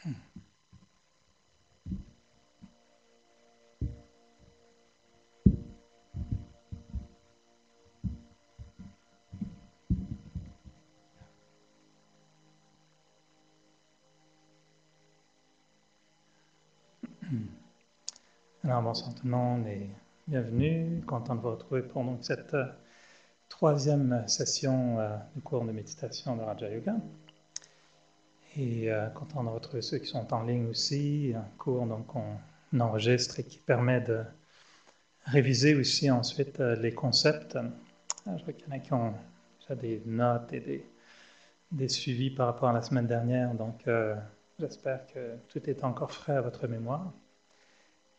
Alors bonsoir tout le monde et bienvenue. Content de vous retrouver pour donc cette troisième session du cours de méditation de Raja Yoga. Et content de retrouver ceux qui sont en ligne aussi. Un cours donc qu'on enregistre et qui permet de réviser aussi ensuite les concepts. Je vois qu'il y en a qui ont déjà des notes et des suivis par rapport à la semaine dernière. Donc j'espère que tout est encore frais à votre mémoire.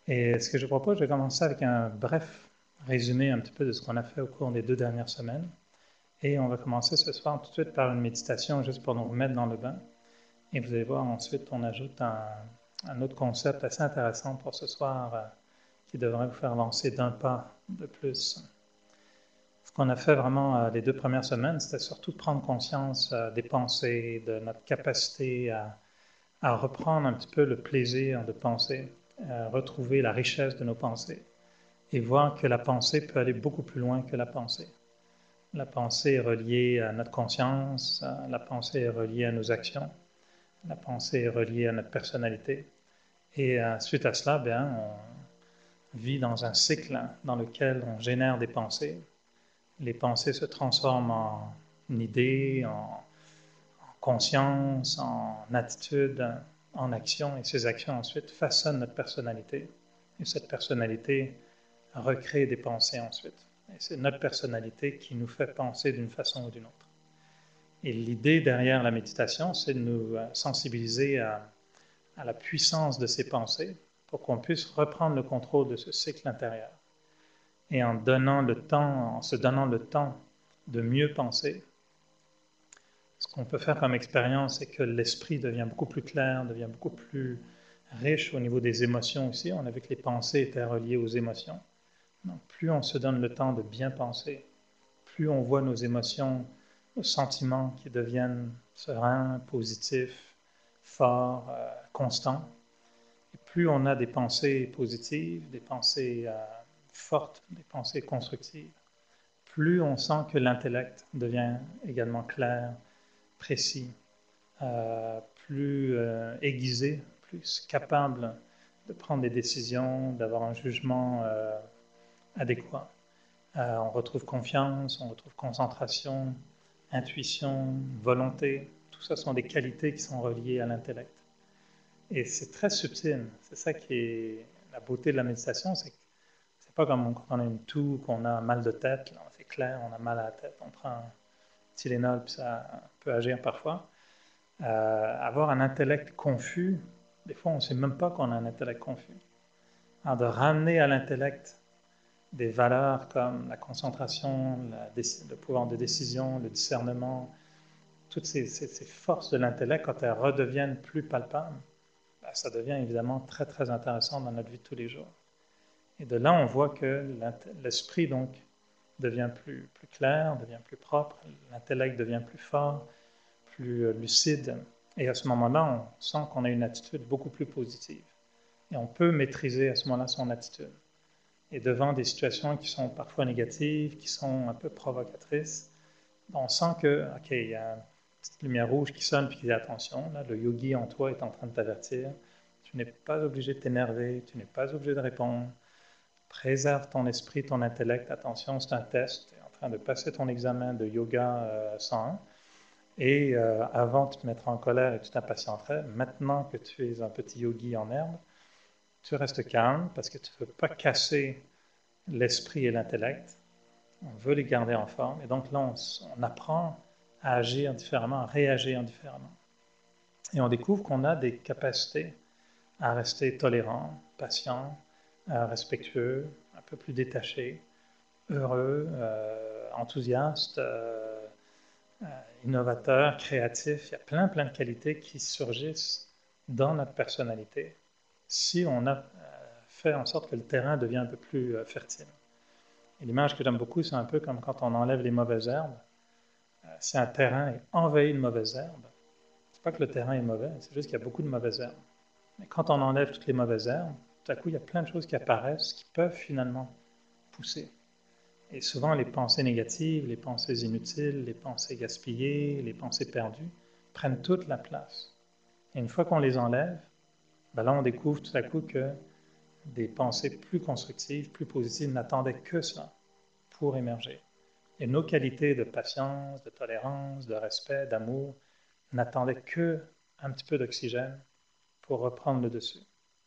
Et ce que je propose, je vais commencer avec un bref résumé un petit peu de ce qu'on a fait au cours des 2 dernières semaines. Et on va commencer ce soir tout de suite par une méditation juste pour nous remettre dans le bain. Et vous allez voir ensuite, on ajoute un autre concept assez intéressant pour ce soir qui devrait vous faire avancer d'un pas de plus. Ce qu'on a fait vraiment les 2 premières semaines, c'était surtout de prendre conscience des pensées, de notre capacité à reprendre un petit peu le plaisir de penser, retrouver la richesse de nos pensées et voir que la pensée peut aller beaucoup plus loin que la pensée. La pensée est reliée à notre conscience, la pensée est reliée à nos actions, la pensée est reliée à notre personnalité. Et suite à cela, on vit dans un cycle dans lequel on génère des pensées. Les pensées se transforment en idées, en conscience, en attitude, en action, et ces actions ensuite façonnent notre personnalité. Et cette personnalité recrée des pensées ensuite. Et c'est notre personnalité qui nous fait penser d'une façon ou d'une autre. Et l'idée derrière la méditation, c'est de nous sensibiliser à la puissance de ces pensées pour qu'on puisse reprendre le contrôle de ce cycle intérieur. Et en se donnant le temps de mieux penser, ce qu'on peut faire comme expérience, c'est que l'esprit devient beaucoup plus clair, devient beaucoup plus riche au niveau des émotions aussi. On a vu que les pensées étaient reliées aux émotions. Donc, plus on se donne le temps de bien penser, plus on voit nos émotions, nos sentiments qui deviennent sereins, positifs, forts, constants. Et plus on a des pensées positives, des pensées fortes, des pensées constructives, plus on sent que l'intellect devient également clair, précis, plus aiguisé, plus capable de prendre des décisions, d'avoir un jugement adéquat. On retrouve confiance, on retrouve concentration, intuition, volonté. Tout ça sont des qualités qui sont reliées à l'intellect. Et c'est très subtil. C'est ça qui est la beauté de la méditation, c'est que c'est pas comme quand on a une toux, qu'on a un mal de tête, là, c'est clair, on a mal à la tête, on prend un Tylenol, puis ça peut agir parfois. Avoir un intellect confus, des fois on ne sait même pas qu'on a un intellect confus. Alors de ramener à l'intellect des valeurs comme la concentration, le pouvoir de décision, le discernement, toutes ces forces de l'intellect, quand elles redeviennent plus palpables, ça devient évidemment très très intéressant dans notre vie de tous les jours. Et de là, on voit que l'esprit donc devient plus clair, devient plus propre, l'intellect devient plus fort, plus lucide. Et à ce moment-là, on sent qu'on a une attitude beaucoup plus positive. Et on peut maîtriser à ce moment-là son attitude. Et devant des situations qui sont parfois négatives, qui sont un peu provocatrices, on sent que, OK, il y a une petite lumière rouge qui sonne puis qui dit attention, là, le yogi en toi est en train de t'avertir. Tu n'es pas obligé de t'énerver, tu n'es pas obligé de répondre. Préserve ton esprit, ton intellect. Attention, c'est un test. Tu es en train de passer ton examen de yoga 101. Et avant, tu te mettras en colère et tu t'impatienterais. Maintenant que tu es un petit yogi en herbe, tu restes calme parce que tu ne veux pas casser l'esprit et l'intellect. On veut les garder en forme. Et donc là, on apprend à agir différemment, à réagir différemment. Et on découvre qu'on a des capacités à rester tolérant, patient, respectueux, un peu plus détaché, heureux, enthousiaste, innovateur, créatif. Il y a plein de qualités qui surgissent dans notre personnalité si on a fait en sorte que le terrain devient un peu plus fertile. Et l'image que j'aime beaucoup, c'est un peu comme quand on enlève les mauvaises herbes. Si un terrain est envahi de mauvaises herbes, pas que le terrain est mauvais, c'est juste qu'il y a beaucoup de mauvaises herbes. Mais quand on enlève toutes les mauvaises herbes, tout à coup, il y a plein de choses qui apparaissent qui peuvent finalement pousser. Et souvent, les pensées négatives, les pensées inutiles, les pensées gaspillées, les pensées perdues prennent toute la place. Et une fois qu'on les enlève, ben là, on découvre tout à coup que des pensées plus constructives, plus positives n'attendaient que ça pour émerger. Et nos qualités de patience, de tolérance, de respect, d'amour n'attendaient que un petit peu d'oxygène pour reprendre le dessus.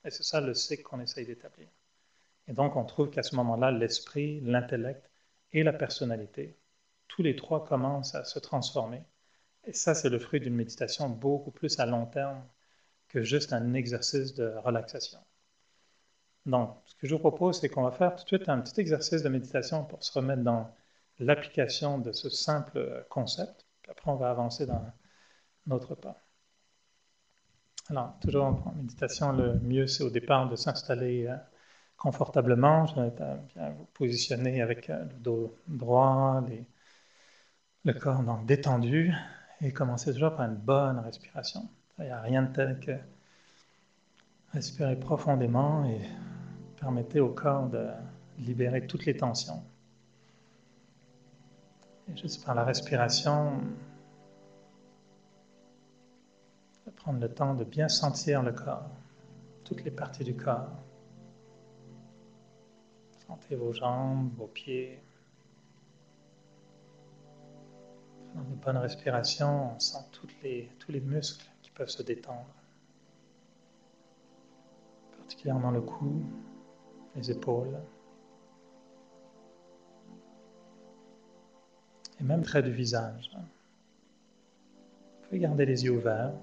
Et c'est ça le cycle qu'on essaye d'établir. Et donc, on trouve qu'à ce moment-là, l'esprit, l'intellect et la personnalité, tous les trois commencent à se transformer. Et ça, c'est le fruit d'une méditation beaucoup plus à long terme que juste un exercice de relaxation. Donc, ce que je vous propose, c'est qu'on va faire tout de suite un petit exercice de méditation pour se remettre dans l'application de ce simple concept. Puis après, on va avancer dans notre pas. Alors, toujours en méditation, le mieux, c'est au départ de s'installer confortablement. Je vais bien vous positionner avec le dos droit, le corps donc détendu, et commencer toujours par une bonne respiration. Il n'y a rien de tel que respirer profondément et permettez au corps de libérer toutes les tensions. Et juste par la respiration, de prendre le temps de bien sentir le corps, toutes les parties du corps. Sentez vos jambes, vos pieds. Dans une bonne respiration, on sent tous les muscles qui peuvent se détendre, particulièrement le cou, les épaules, et même près du visage. Vous pouvez garder les yeux ouverts,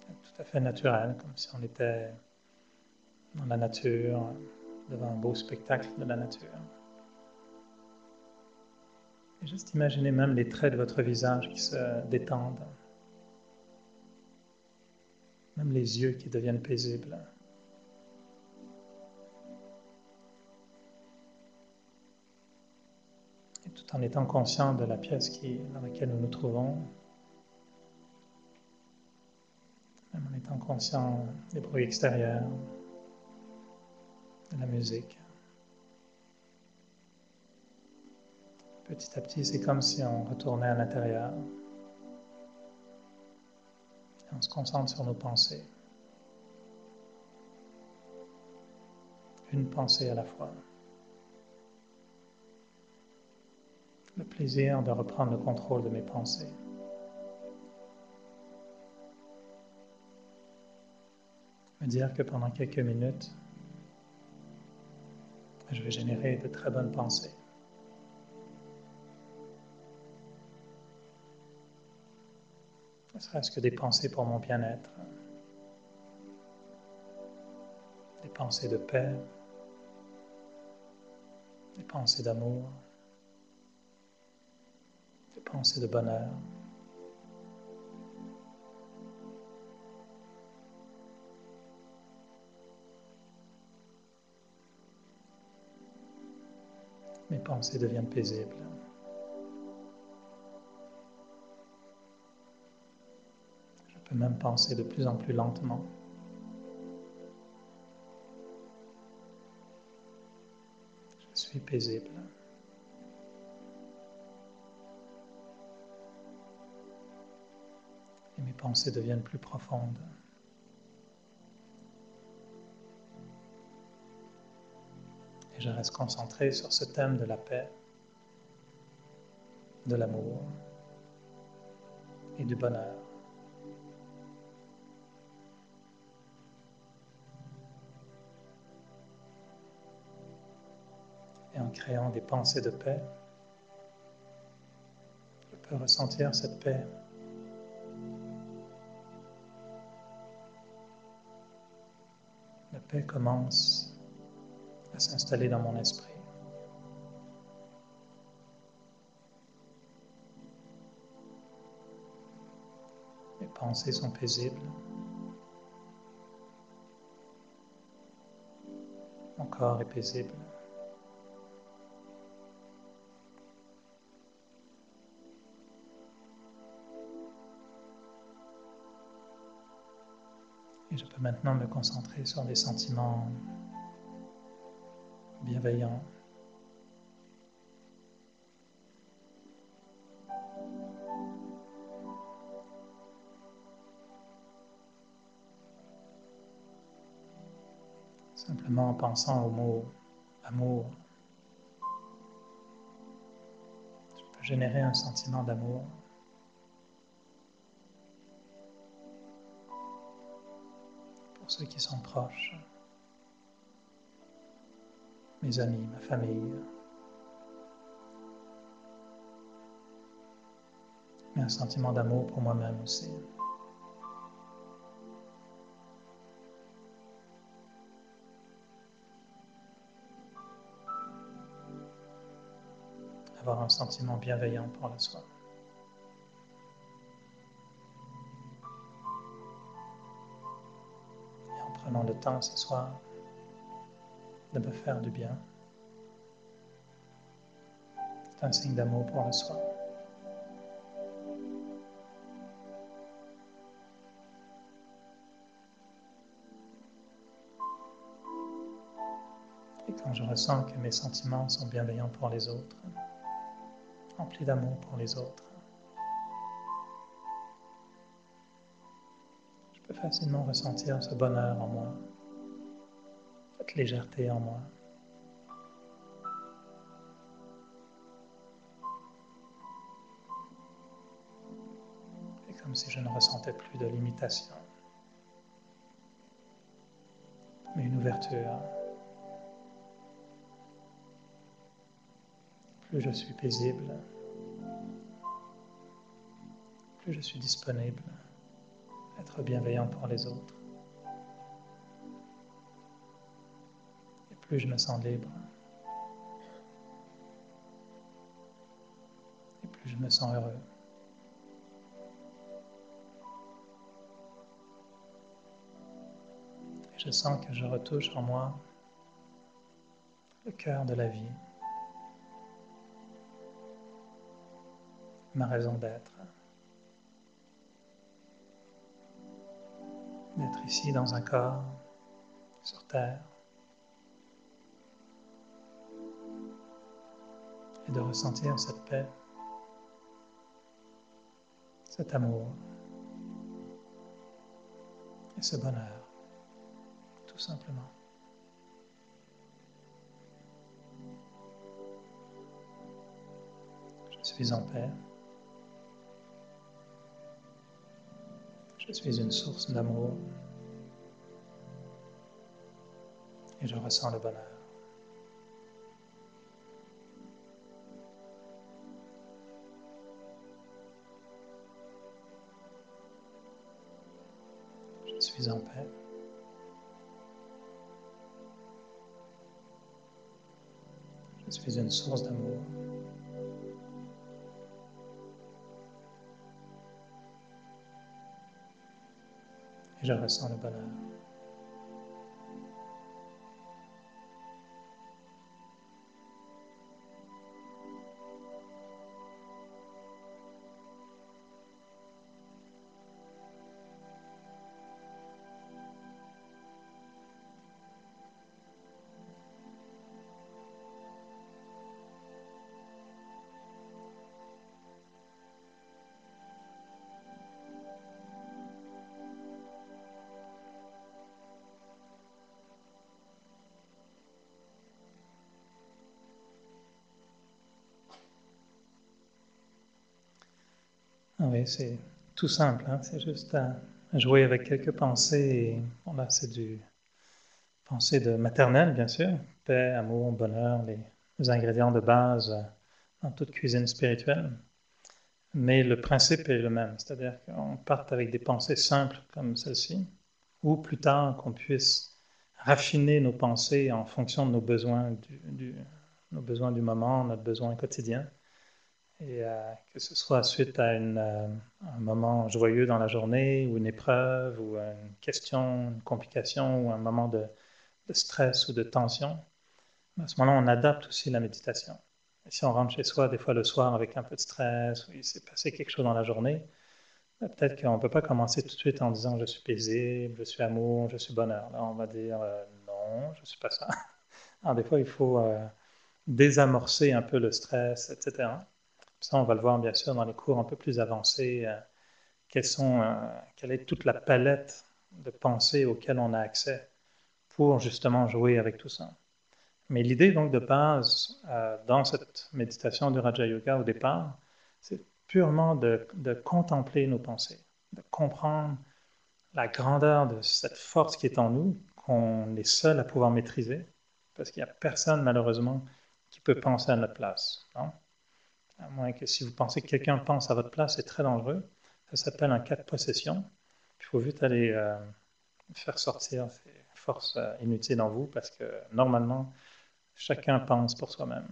tout à fait naturel, comme si on était dans la nature, devant un beau spectacle de la nature. Et juste imaginez même les traits de votre visage qui se détendent, même les yeux qui deviennent paisibles. Et tout en étant conscient de la pièce dans laquelle nous nous trouvons, même en étant conscient des bruits extérieurs, de la musique. Petit à petit, c'est comme si on retournait à l'intérieur. Et on se concentre sur nos pensées. Une pensée à la fois. Le plaisir de reprendre le contrôle de mes pensées. Me dire que pendant quelques minutes, je vais générer de très bonnes pensées. Ne serait-ce que des pensées pour mon bien-être, des pensées de paix, des pensées d'amour, des pensées de bonheur. Mes pensées deviennent paisibles. Je peux même penser de plus en plus lentement. Je suis paisible. Et mes pensées deviennent plus profondes. Et je reste concentré sur ce thème de la paix, de l'amour et du bonheur. Et en créant des pensées de paix, je peux ressentir cette paix. La paix commence à s'installer dans mon esprit. Mes pensées sont paisibles. Mon corps est paisible. Et je peux maintenant me concentrer sur des sentiments bienveillants. Simplement en pensant au mot amour, je peux générer un sentiment d'amour. Pour ceux qui sont proches, mes amis, ma famille, mais un sentiment d'amour pour moi-même aussi. Avoir un sentiment bienveillant pour le soi. Et en prenant le temps ce soir de me faire du bien, c'est un signe d'amour pour le soi. Et quand je ressens que mes sentiments sont bienveillants pour les autres, remplis d'amour pour les autres, je peux facilement ressentir ce bonheur en moi, cette légèreté en moi. Et comme si je ne ressentais plus de limitation, mais une ouverture. Plus je suis paisible, plus je suis disponible à être bienveillant pour les autres. Et plus je me sens libre, et plus je me sens heureux. Et je sens que je retouche en moi le cœur de la vie, ma raison d'être ici dans un corps, sur terre, et de ressentir cette paix, cet amour et ce bonheur, tout simplement. Je suis en paix. Je suis une source d'amour et je ressens le bonheur. Je suis en paix. Je suis une source d'amour. Et je ressens le bonheur. Ah oui, c'est tout simple, hein? C'est juste à jouer avec quelques pensées. Et, bon, là, c'est du pensée de maternelle, bien sûr. Paix, amour, bonheur, les ingrédients de base dans toute cuisine spirituelle. Mais le principe est le même, c'est-à-dire qu'on parte avec des pensées simples comme celle-ci, ou plus tard qu'on puisse raffiner nos pensées en fonction de nos besoins du moment, notre besoin quotidien. Et que ce soit suite à un moment joyeux dans la journée, ou une épreuve, ou une question, une complication, ou un moment de stress ou de tension, à ce moment-là, on adapte aussi la méditation. Et si on rentre chez soi, des fois le soir, avec un peu de stress, ou il s'est passé quelque chose dans la journée, Peut-être qu'on ne peut pas commencer tout de suite en disant « je suis paisible, je suis amour, je suis bonheur ». Là, on va dire non, je ne suis pas ça ». Alors, des fois, il faut désamorcer un peu le stress, etc. Ça, on va le voir bien sûr dans les cours un peu plus avancés. Quelle est toute la palette de pensées auxquelles on a accès pour justement jouer avec tout ça. Mais l'idée donc de base dans cette méditation du Raja Yoga au départ, c'est purement de contempler nos pensées, de comprendre la grandeur de cette force qui est en nous, qu'on est seul à pouvoir maîtriser, parce qu'il n'y a personne malheureusement qui peut penser à notre place. Non? À moins que si vous pensez que quelqu'un pense à votre place, c'est très dangereux. Ça s'appelle un cas de possession. Il faut vite aller faire sortir ces forces inutiles en vous, parce que normalement, chacun pense pour soi-même.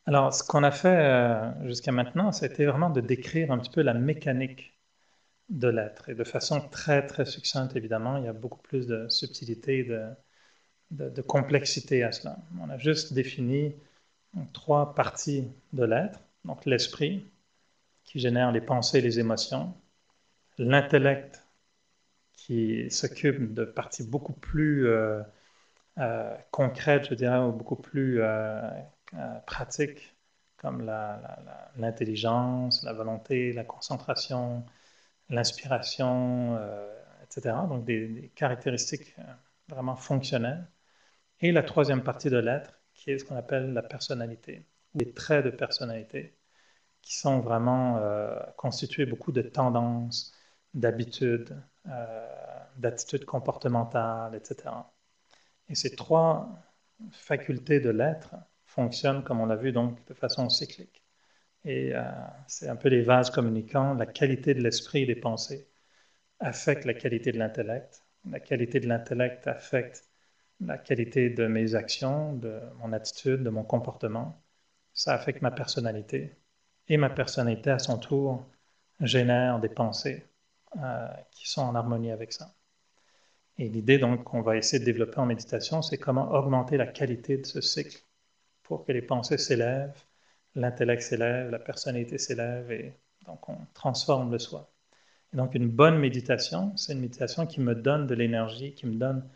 Alors, ce qu'on a fait jusqu'à maintenant, c'était vraiment de décrire un petit peu la mécanique de l'être, et de façon très, très succincte, évidemment. Il y a beaucoup plus de subtilité, de complexité à cela. On a juste défini trois parties de l'être. Donc, l'esprit, qui génère les pensées et les émotions. L'intellect, qui s'occupe de parties beaucoup plus concrètes, je dirais, ou beaucoup plus pratiques, comme l'intelligence, la volonté, la concentration, l'inspiration, etc. Donc des caractéristiques vraiment fonctionnelles. Et la troisième partie de l'être, qui est ce qu'on appelle la personnalité, les traits de personnalité, qui sont vraiment constitués beaucoup de tendances, d'habitudes, d'attitudes comportementales, etc. Et ces trois facultés de l'être fonctionnent, comme on l'a vu, donc de façon cyclique. Et c'est un peu les vases communicants. La qualité de l'esprit et des pensées affecte la qualité de l'intellect. La qualité de l'intellect affecte la qualité de mes actions, de mon attitude, de mon comportement. Ça affecte ma personnalité. Et ma personnalité, à son tour, génère des pensées qui sont en harmonie avec ça. Et l'idée donc qu'on va essayer de développer en méditation, c'est comment augmenter la qualité de ce cycle pour que les pensées s'élèvent, l'intellect s'élève, la personnalité s'élève, et donc on transforme le soi. Et donc une bonne méditation, c'est une méditation qui me donne de l'énergie, qui me donne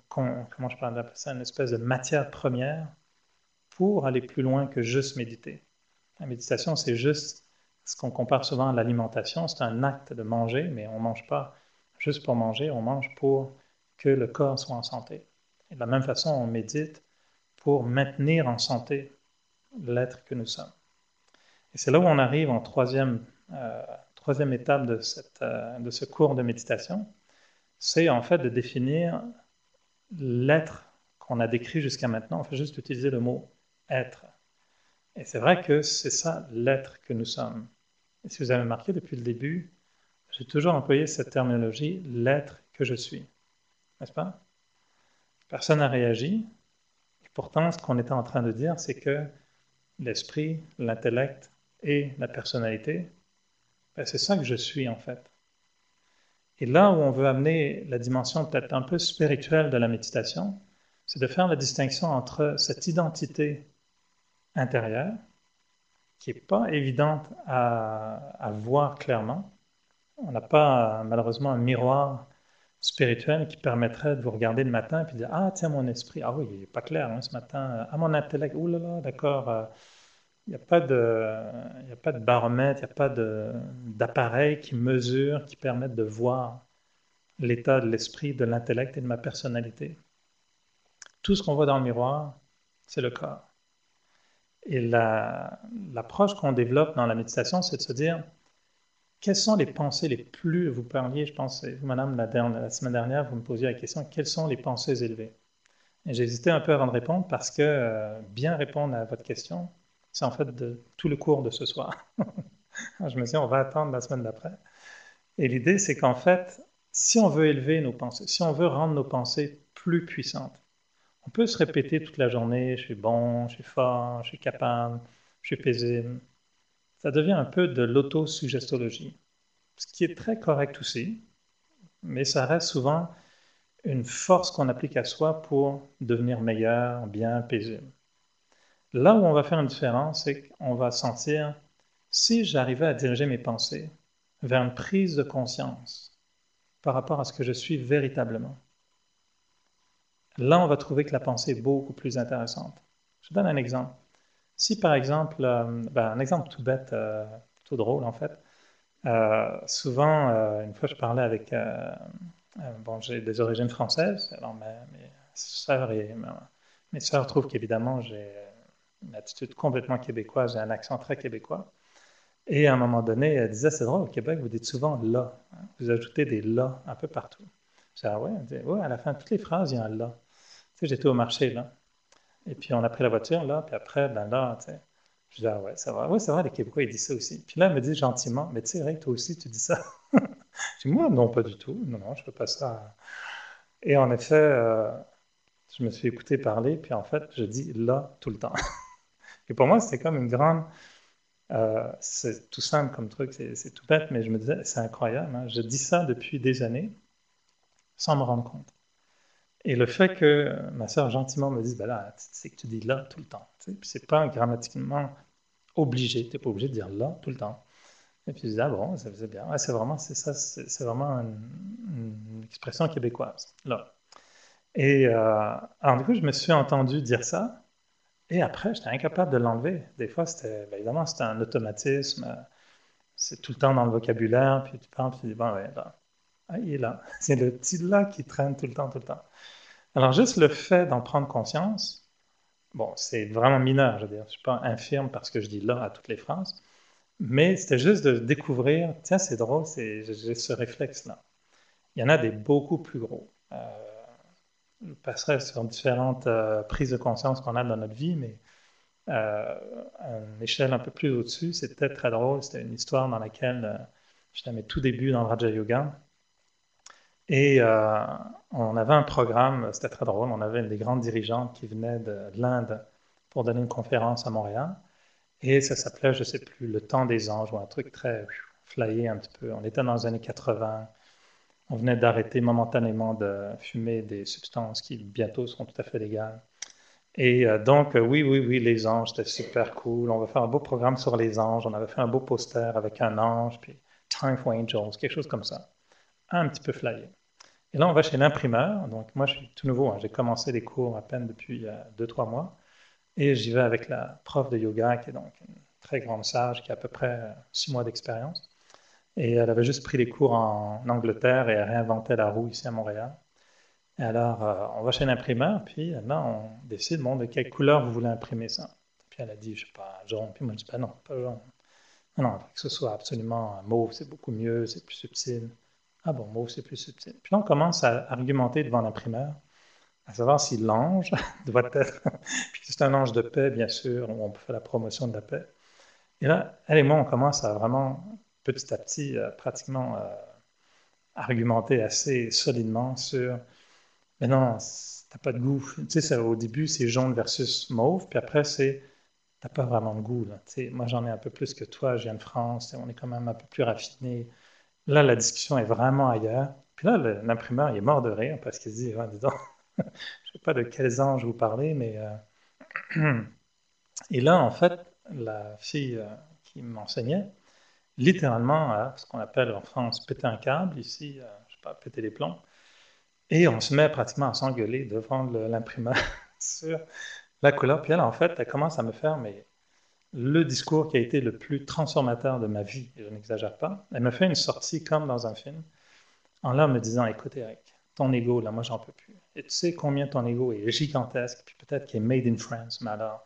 comment je parle d'appeler ça, une espèce de matière première pour aller plus loin que juste méditer. La méditation, c'est juste ce qu'on compare souvent à l'alimentation. C'est un acte de manger, mais on ne mange pas juste pour manger, on mange pour que le corps soit en santé. Et de la même façon, on médite pour maintenir en santé l'être que nous sommes. Et c'est là où on arrive en troisième étape de ce cours de méditation. C'est en fait de définir l'être qu'on a décrit jusqu'à maintenant. On fait juste utiliser le mot être. Et c'est vrai que c'est ça l'être que nous sommes. Et si vous avez remarqué depuis le début, j'ai toujours employé cette terminologie, l'être que je suis. N'est-ce pas? Personne n'a réagi. Et pourtant, ce qu'on était en train de dire, c'est que l'esprit, l'intellect et la personnalité, ben, c'est ça que je suis en fait. Et là où on veut amener la dimension peut-être un peu spirituelle de la méditation, c'est de faire la distinction entre cette identité intérieure, qui n'est pas évidente à voir clairement. On n'a pas malheureusement un miroir spirituel qui permettrait de vous regarder le matin et puis de dire ah tiens mon esprit, ah oui, il n'est pas clair hein, ce matin, ah mon intellect, ouh là là, d'accord, il n'y a pas de baromètre, il n'y a pas d'appareil qui mesure, qui permette de voir l'état de l'esprit, de l'intellect et de ma personnalité. Tout ce qu'on voit dans le miroir, c'est le corps. Et l'approche qu'on développe dans la méditation, c'est de se dire quelles sont les pensées les plus... Vous parliez, je pense, vous, madame, la semaine dernière, vous me posiez la question, quelles sont les pensées élevées? Et j'ai hésité un peu avant de répondre parce que bien répondre à votre question, c'est en fait de tout le cours de ce soir. Je me suis dit, on va attendre la semaine d'après. Et l'idée, c'est qu'en fait, si on veut élever nos pensées, si on veut rendre nos pensées plus puissantes, on peut se répéter toute la journée, je suis bon, je suis fort, je suis capable, je suis paisible. Ça devient un peu de l'autosuggestologie, ce qui est très correct aussi, mais ça reste souvent une force qu'on applique à soi pour devenir meilleur, bien, paisible. Là où on va faire une différence, c'est qu'on va sentir Si j'arrivais à diriger mes pensées vers une prise de conscience par rapport à ce que je suis véritablement, là, on va trouver que la pensée est beaucoup plus intéressante. Je vous donne un exemple. Si par exemple, un exemple tout bête, tout drôle en fait, souvent, une fois je parlais avec, bon, j'ai des origines françaises, alors mes sœurs mes sœurs trouvent qu'évidemment j'ai une attitude complètement québécoise, j'ai un accent très québécois. Et à un moment donné, elle disait, c'est drôle, au Québec, vous dites souvent là, hein, vous ajoutez des là un peu partout. Je dis, ah ouais, elle dit, ouais, à la fin de toutes les phrases, il y a un là. Tu sais, j'étais au marché là. Et puis on a pris la voiture là, puis après, ben là, tu sais, je dis, ah ouais, ça va. Ouais, c'est vrai, les Québécois, ils disent ça aussi. Puis là, elle me dit gentiment, mais tu sais, Ray, toi aussi, tu dis ça. Je dis, moi, non, pas du tout. Non, non, je fais pas ça. Et en effet, je me suis écouté parler, puis en fait, je dis là tout le temps. Et pour moi, c'était comme une grande. C'est tout simple comme truc, c'est tout bête, mais je me disais, c'est incroyable, hein. Je dis ça depuis des années sans me rendre compte. Et le fait que ma sœur gentiment me dise, ben là, c'est que tu dis là tout le temps. Tu sais, puis c'est pas grammaticalement obligé, tu n'es pas obligé de dire là tout le temps. Et puis je dis, ah bon, ça faisait bien. Ouais, c'est vraiment, c'est ça, c'est vraiment une expression québécoise, là. Et alors du coup, je me suis entendu dire ça, et après, j'étais incapable de l'enlever. Des fois, c'était, ben, évidemment, c'était un automatisme, c'est tout le temps dans le vocabulaire, puis tu parles, puis tu dis, bon, ouais, là, ah, il est là. C'est le petit là qui traîne tout le temps, tout le temps. Alors, juste le fait d'en prendre conscience, bon, c'est vraiment mineur, je veux dire, je ne suis pas infirme parce que je dis là à toutes les phrases, mais c'était juste de découvrir, tiens, c'est drôle, j'ai ce réflexe-là. Il y en a des beaucoup plus gros. Je passerai sur différentes prises de conscience qu'on a dans notre vie, mais à une échelle un peu plus au-dessus, c'était très drôle. C'était une histoire dans laquelle j'étais à mes tout débuts dans le Raja Yoga. Et on avait un programme, c'était très drôle. On avait une des grandes dirigeantes qui venait de l'Inde pour donner une conférence à Montréal. Et ça s'appelait, je ne sais plus, Le Temps des Anges, ou un truc très flyé un petit peu. On était dans les années 80. On venait d'arrêter momentanément de fumer des substances qui bientôt seront tout à fait légales. Et donc, oui, oui, oui, les anges, c'était super cool. On va faire un beau programme sur les anges. On avait fait un beau poster avec un ange, puis Time for Angels, quelque chose comme ça. Un petit peu flyé. Et là, on va chez l'imprimeur. Donc, moi, je suis tout nouveau, hein. J'ai commencé les cours à peine depuis 2-3 mois. Et j'y vais avec la prof de yoga, qui est donc une très grande sage, qui a à peu près 6 mois d'expérience. Et elle avait juste pris les cours en Angleterre et elle réinventait la roue ici à Montréal. Et alors, on va chez l'imprimeur, puis là, on décide, bon, de quelle couleur vous voulez imprimer ça. Puis elle a dit, je sais pas, jaune. Puis moi, je dis, ben non, pas jaune. Non, non, il faut que ce soit absolument mauve, c'est beaucoup mieux, c'est plus subtil. Ah bon, mauve, c'est plus subtil. Puis là, on commence à argumenter devant l'imprimeur, à savoir si l'ange doit être. Puis c'est un ange de paix, bien sûr, où on peut faire la promotion de la paix. Et là, elle et moi, on commence à vraiment, petit à petit, pratiquement argumenter assez solidement sur, mais non, t'as pas de goût. Tu sais, au début, c'est jaune versus mauve, puis après, c'est, t'as pas vraiment de goût, là. Tu sais, moi, j'en ai un peu plus que toi, je viens de France, on est quand même un peu plus raffiné. Là, la discussion est vraiment ailleurs. Puis là, l'imprimeur, il est mort de rire parce qu'il se dit, ah, dis donc, je sais pas de quels anges vous parlez, mais... Et là, en fait, la fille qui m'enseignait, littéralement, ce qu'on appelle en France péter un câble, ici, je sais pas, péter les plombs. Et on se met pratiquement à s'engueuler devant l'imprimeur sur la couleur. Puis elle, en fait, elle commence à me faire mais, le discours qui a été le plus transformateur de ma vie, et je n'exagère pas. Elle me fait une sortie comme dans un film, en là me disant, écoute Eric, ton ego, là, moi, j'en peux plus. Et tu sais combien ton ego est gigantesque, puis peut-être qu'il est made in France, mais alors,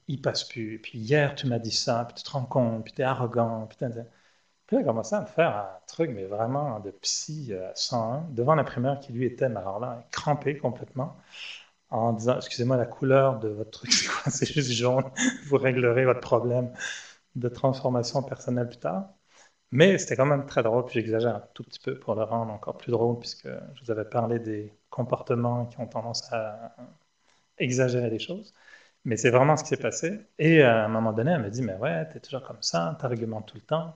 il passe plus. Puis hier, tu m'as dit ça, puis tu te rends compte, puis tu es arrogant, puis puis elle a commencé à me faire un truc, mais vraiment de psy 101, devant l'imprimeur qui lui était, mais alors là, crampé complètement, en disant, excusez-moi, la couleur de votre truc, c'est quoi? C'est juste jaune, vous réglerez votre problème de transformation personnelle plus tard. Mais c'était quand même très drôle, puis j'exagère un tout petit peu pour le rendre encore plus drôle, puisque je vous avais parlé des comportements qui ont tendance à exagérer les choses. Mais c'est vraiment ce qui s'est passé. Et à un moment donné, elle me dit, mais ouais, t'es toujours comme ça, t'argumentes tout le temps.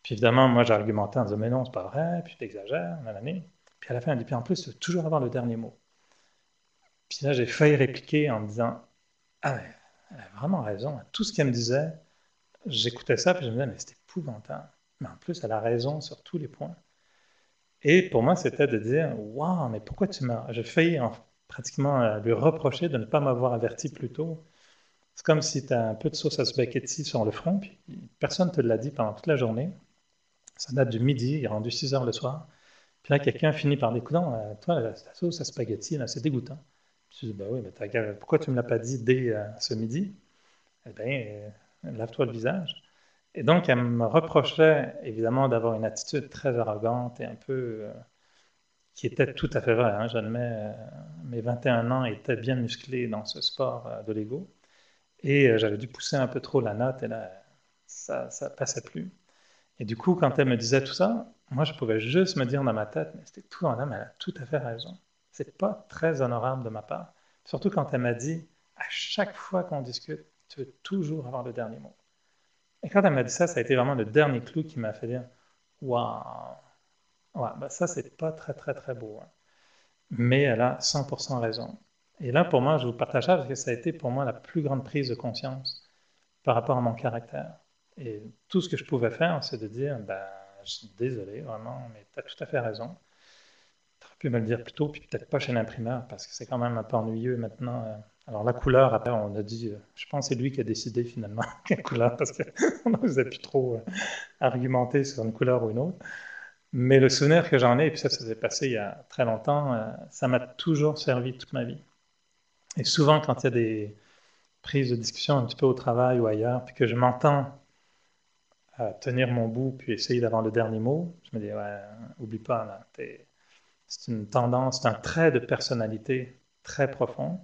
Puis évidemment, moi, j'ai argumenté en disant, mais non, c'est pas vrai, puis t'exagères, nanani. Puis à la fin, elle dit, puis en plus, tu veux toujours avoir le dernier mot. Puis là, j'ai failli répliquer en me disant, ah, mais elle a vraiment raison. Tout ce qu'elle me disait, j'écoutais ça, puis je me disais, mais c'est épouvantable. Mais en plus, elle a raison sur tous les points. Et pour moi, c'était de dire, waouh, mais pourquoi tu m'as... J'ai failli pratiquement lui reprocher de ne pas m'avoir averti plus tôt. C'est comme si tu as un peu de sauce à spaghetti sur le front, puis personne ne te l'a dit pendant toute la journée. Ça date du midi, il est rendu 6 heures le soir. Puis là, quelqu'un finit par dire, écoute, toi, la sauce à spaghetti, là, c'est dégoûtant. Je dis, ben oui, mais pourquoi tu ne me l'as pas dit dès ce midi? Eh bien, lave-toi le visage. Et donc, elle me reprochait évidemment d'avoir une attitude très arrogante et un peu, qui était tout à fait vrai, hein, j'admets, mes 21 ans étaient bien musclés dans ce sport de Lego. Et j'avais dû pousser un peu trop la note et là, ça ne passait plus. Et du coup, quand elle me disait tout ça, moi, je pouvais juste me dire dans ma tête, mais c'était tout en âme, elle a tout à fait raison. C'est pas très honorable de ma part. Surtout quand elle m'a dit, à chaque fois qu'on discute, tu veux toujours avoir le dernier mot. Et quand elle m'a dit ça, ça a été vraiment le dernier clou qui m'a fait dire, waouh, ouais, bah ça, c'est pas très, très, très beau, hein. Mais elle a 100% raison. Et là, pour moi, je vous partage ça parce que ça a été pour moi la plus grande prise de conscience par rapport à mon caractère. Et tout ce que je pouvais faire, c'est de dire, ben, je suis désolé, vraiment, mais tu as tout à fait raison. Tu aurais pu me le dire plus tôt, puis peut-être pas chez l'imprimeur, parce que c'est quand même un peu ennuyeux maintenant. Alors la couleur, après, on a dit, je pense que c'est lui qui a décidé finalement la couleur, parce qu'on n'osait plus trop argumenter sur une couleur ou une autre. Mais le souvenir que j'en ai, et puis ça s'est passé il y a très longtemps, ça m'a toujours servi toute ma vie. Et souvent, quand il y a des prises de discussion un petit peu au travail ou ailleurs, puis que je m'entends tenir mon bout puis essayer d'avoir le dernier mot, je me dis, ouais, oublie pas, là, c'est une tendance, c'est un trait de personnalité très profond,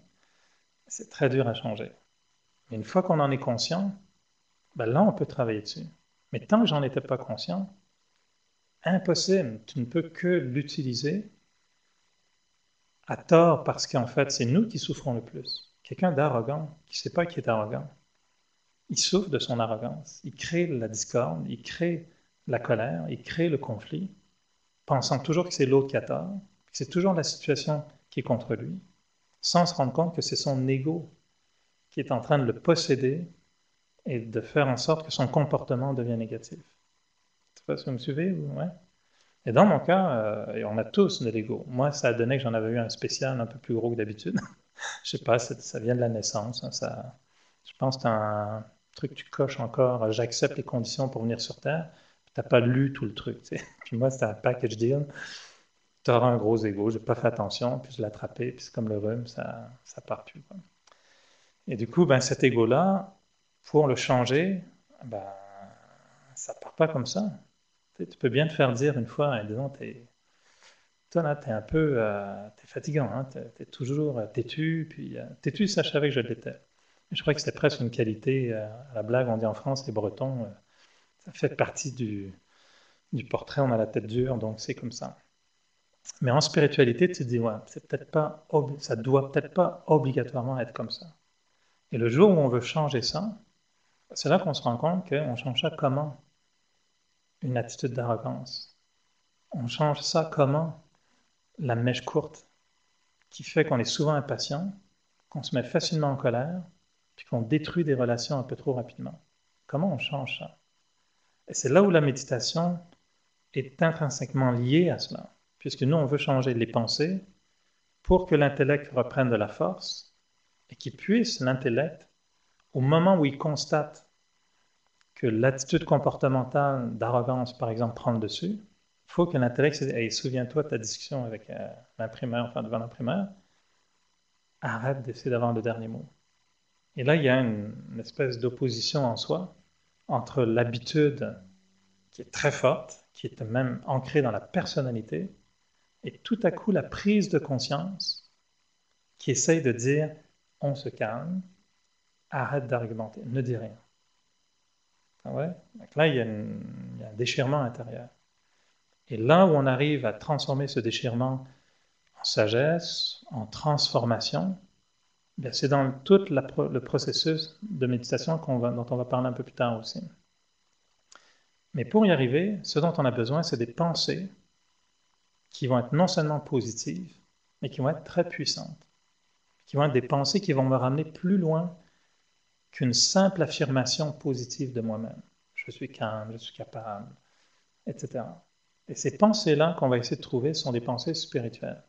c'est très dur à changer. Mais une fois qu'on en est conscient, ben là, on peut travailler dessus. Mais tant que j'en étais pas conscient, impossible, tu ne peux que l'utiliser à tort parce qu'en fait, c'est nous qui souffrons le plus. Quelqu'un d'arrogant qui ne sait pas qu'il est arrogant, il souffre de son arrogance, il crée la discorde, il crée la colère, il crée le conflit, pensant toujours que c'est l'autre qui a tort, que c'est toujours la situation qui est contre lui, sans se rendre compte que c'est son ego qui est en train de le posséder et de faire en sorte que son comportement devienne négatif. Je sais pas si vous me suivez, ouais. Et dans mon cas, on a tous de l'ego. Moi, ça a donné que j'en avais eu un spécial un peu plus gros que d'habitude. Je sais pas, ça vient de la naissance, hein, ça, je pense que c'est un truc que tu coches encore, j'accepte les conditions pour venir sur Terre, puis tu n'as pas lu tout le truc, tu sais. Puis moi, c'était un package deal. Tu auras un gros ego, j'ai pas fait attention, puis je l'ai attrapé, puis c'est comme le rhume, ça part plus, quoi. Et du coup, ben, cet ego-là, pour le changer, ben, ça part pas comme ça. Tu peux bien te faire dire une fois, disons, toi là, t'es un peu, t'es fatigant, hein, t'es toujours têtu, puis têtu, ça je savais que je l'étais. Je crois que c'était presque une qualité, à la blague, on dit en France, les Bretons, ça fait partie du portrait, on a la tête dure, donc c'est comme ça. Mais en spiritualité, tu te dis, ouais, c'est peut-être pas, ça doit peut-être pas obligatoirement être comme ça. Et le jour où on veut changer ça, c'est là qu'on se rend compte qu'on change ça comment? Une attitude d'arrogance. On change ça comment? La mèche courte, qui fait qu'on est souvent impatient, qu'on se met facilement en colère, puis qu'on détruit des relations un peu trop rapidement. Comment on change ça? Et c'est là où la méditation est intrinsèquement liée à cela, puisque nous, on veut changer les pensées pour que l'intellect reprenne de la force et qu'il puisse, l'intellect, au moment où il constate que l'attitude comportementale d'arrogance, par exemple, prend le dessus, il faut que l'intellect se dise, hey, souviens-toi de ta discussion avec l'imprimeur, enfin devant l'imprimeur, arrête d'essayer d'avoir le dernier mot. Et là, il y a une espèce d'opposition en soi entre l'habitude qui est très forte, qui est même ancrée dans la personnalité, et tout à coup la prise de conscience qui essaye de dire on se calme, arrête d'argumenter, ne dis rien. Ah ouais? Donc là, il y a un déchirement intérieur. Et là où on arrive à transformer ce déchirement en sagesse, en transformation, bien, c'est dans tout le processus de méditation dont on va parler un peu plus tard aussi. Mais pour y arriver, ce dont on a besoin, c'est des pensées qui vont être non seulement positives, mais qui vont être très puissantes, qui vont être des pensées qui vont me ramener plus loin qu'une simple affirmation positive de moi-même. Je suis calme, je suis capable, etc. Et ces pensées-là qu'on va essayer de trouver sont des pensées spirituelles.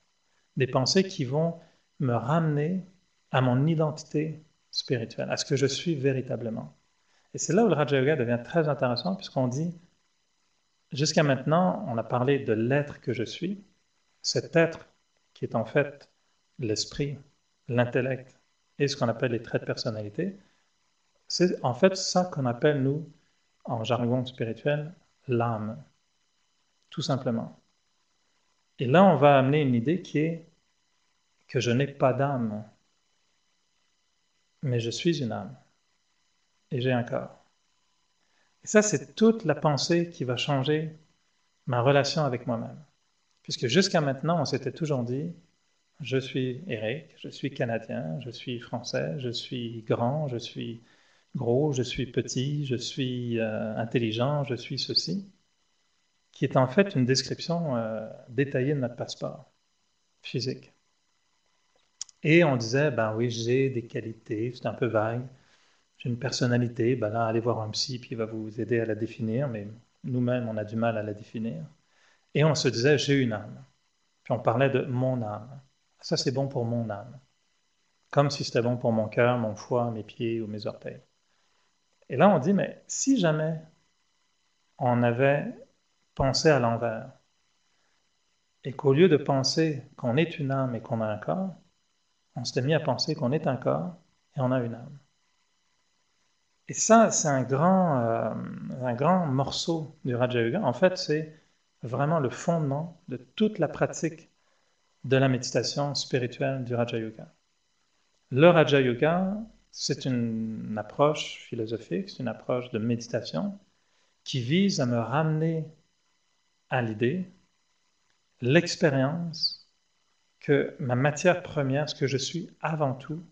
Des pensées qui vont me ramener à mon identité spirituelle, à ce que je suis véritablement. Et c'est là où le Raja Yoga devient très intéressant, puisqu'on dit, jusqu'à maintenant, on a parlé de l'être que je suis, cet être qui est en fait l'esprit, l'intellect et ce qu'on appelle les traits de personnalité, c'est en fait ça qu'on appelle, nous, en jargon spirituel, l'âme, tout simplement. Et là, on va amener une idée qui est que je n'ai pas d'âme, mais je suis une âme et j'ai un corps. Et ça, c'est toute la pensée qui va changer ma relation avec moi-même. Puisque jusqu'à maintenant, on s'était toujours dit, je suis Eric, je suis canadien, je suis français, je suis grand, je suis gros, je suis petit, je suis intelligent, je suis ceci, qui est en fait une description détaillée de notre passeport physique. Et on disait, ben oui, j'ai des qualités, c'est un peu vague, j'ai une personnalité, ben là, allez voir un psy, puis il va vous aider à la définir, mais nous-mêmes, on a du mal à la définir. Et on se disait, j'ai une âme. Puis on parlait de mon âme. Ça, c'est bon pour mon âme. Comme si c'était bon pour mon cœur, mon foie, mes pieds ou mes orteils. Et là, on dit, mais si jamais on avait pensé à l'envers, et qu'au lieu de penser qu'on est une âme et qu'on a un corps, on s'était mis à penser qu'on est un corps et on a une âme. Et ça, c'est un grand morceau du Raja Yoga. En fait, c'est vraiment le fondement de toute la pratique de la méditation spirituelle du Raja Yoga. Le Raja Yoga, c'est une approche philosophique, c'est une approche de méditation qui vise à me ramener à l'idée, l'expérience que ma matière première, ce que je suis avant tout,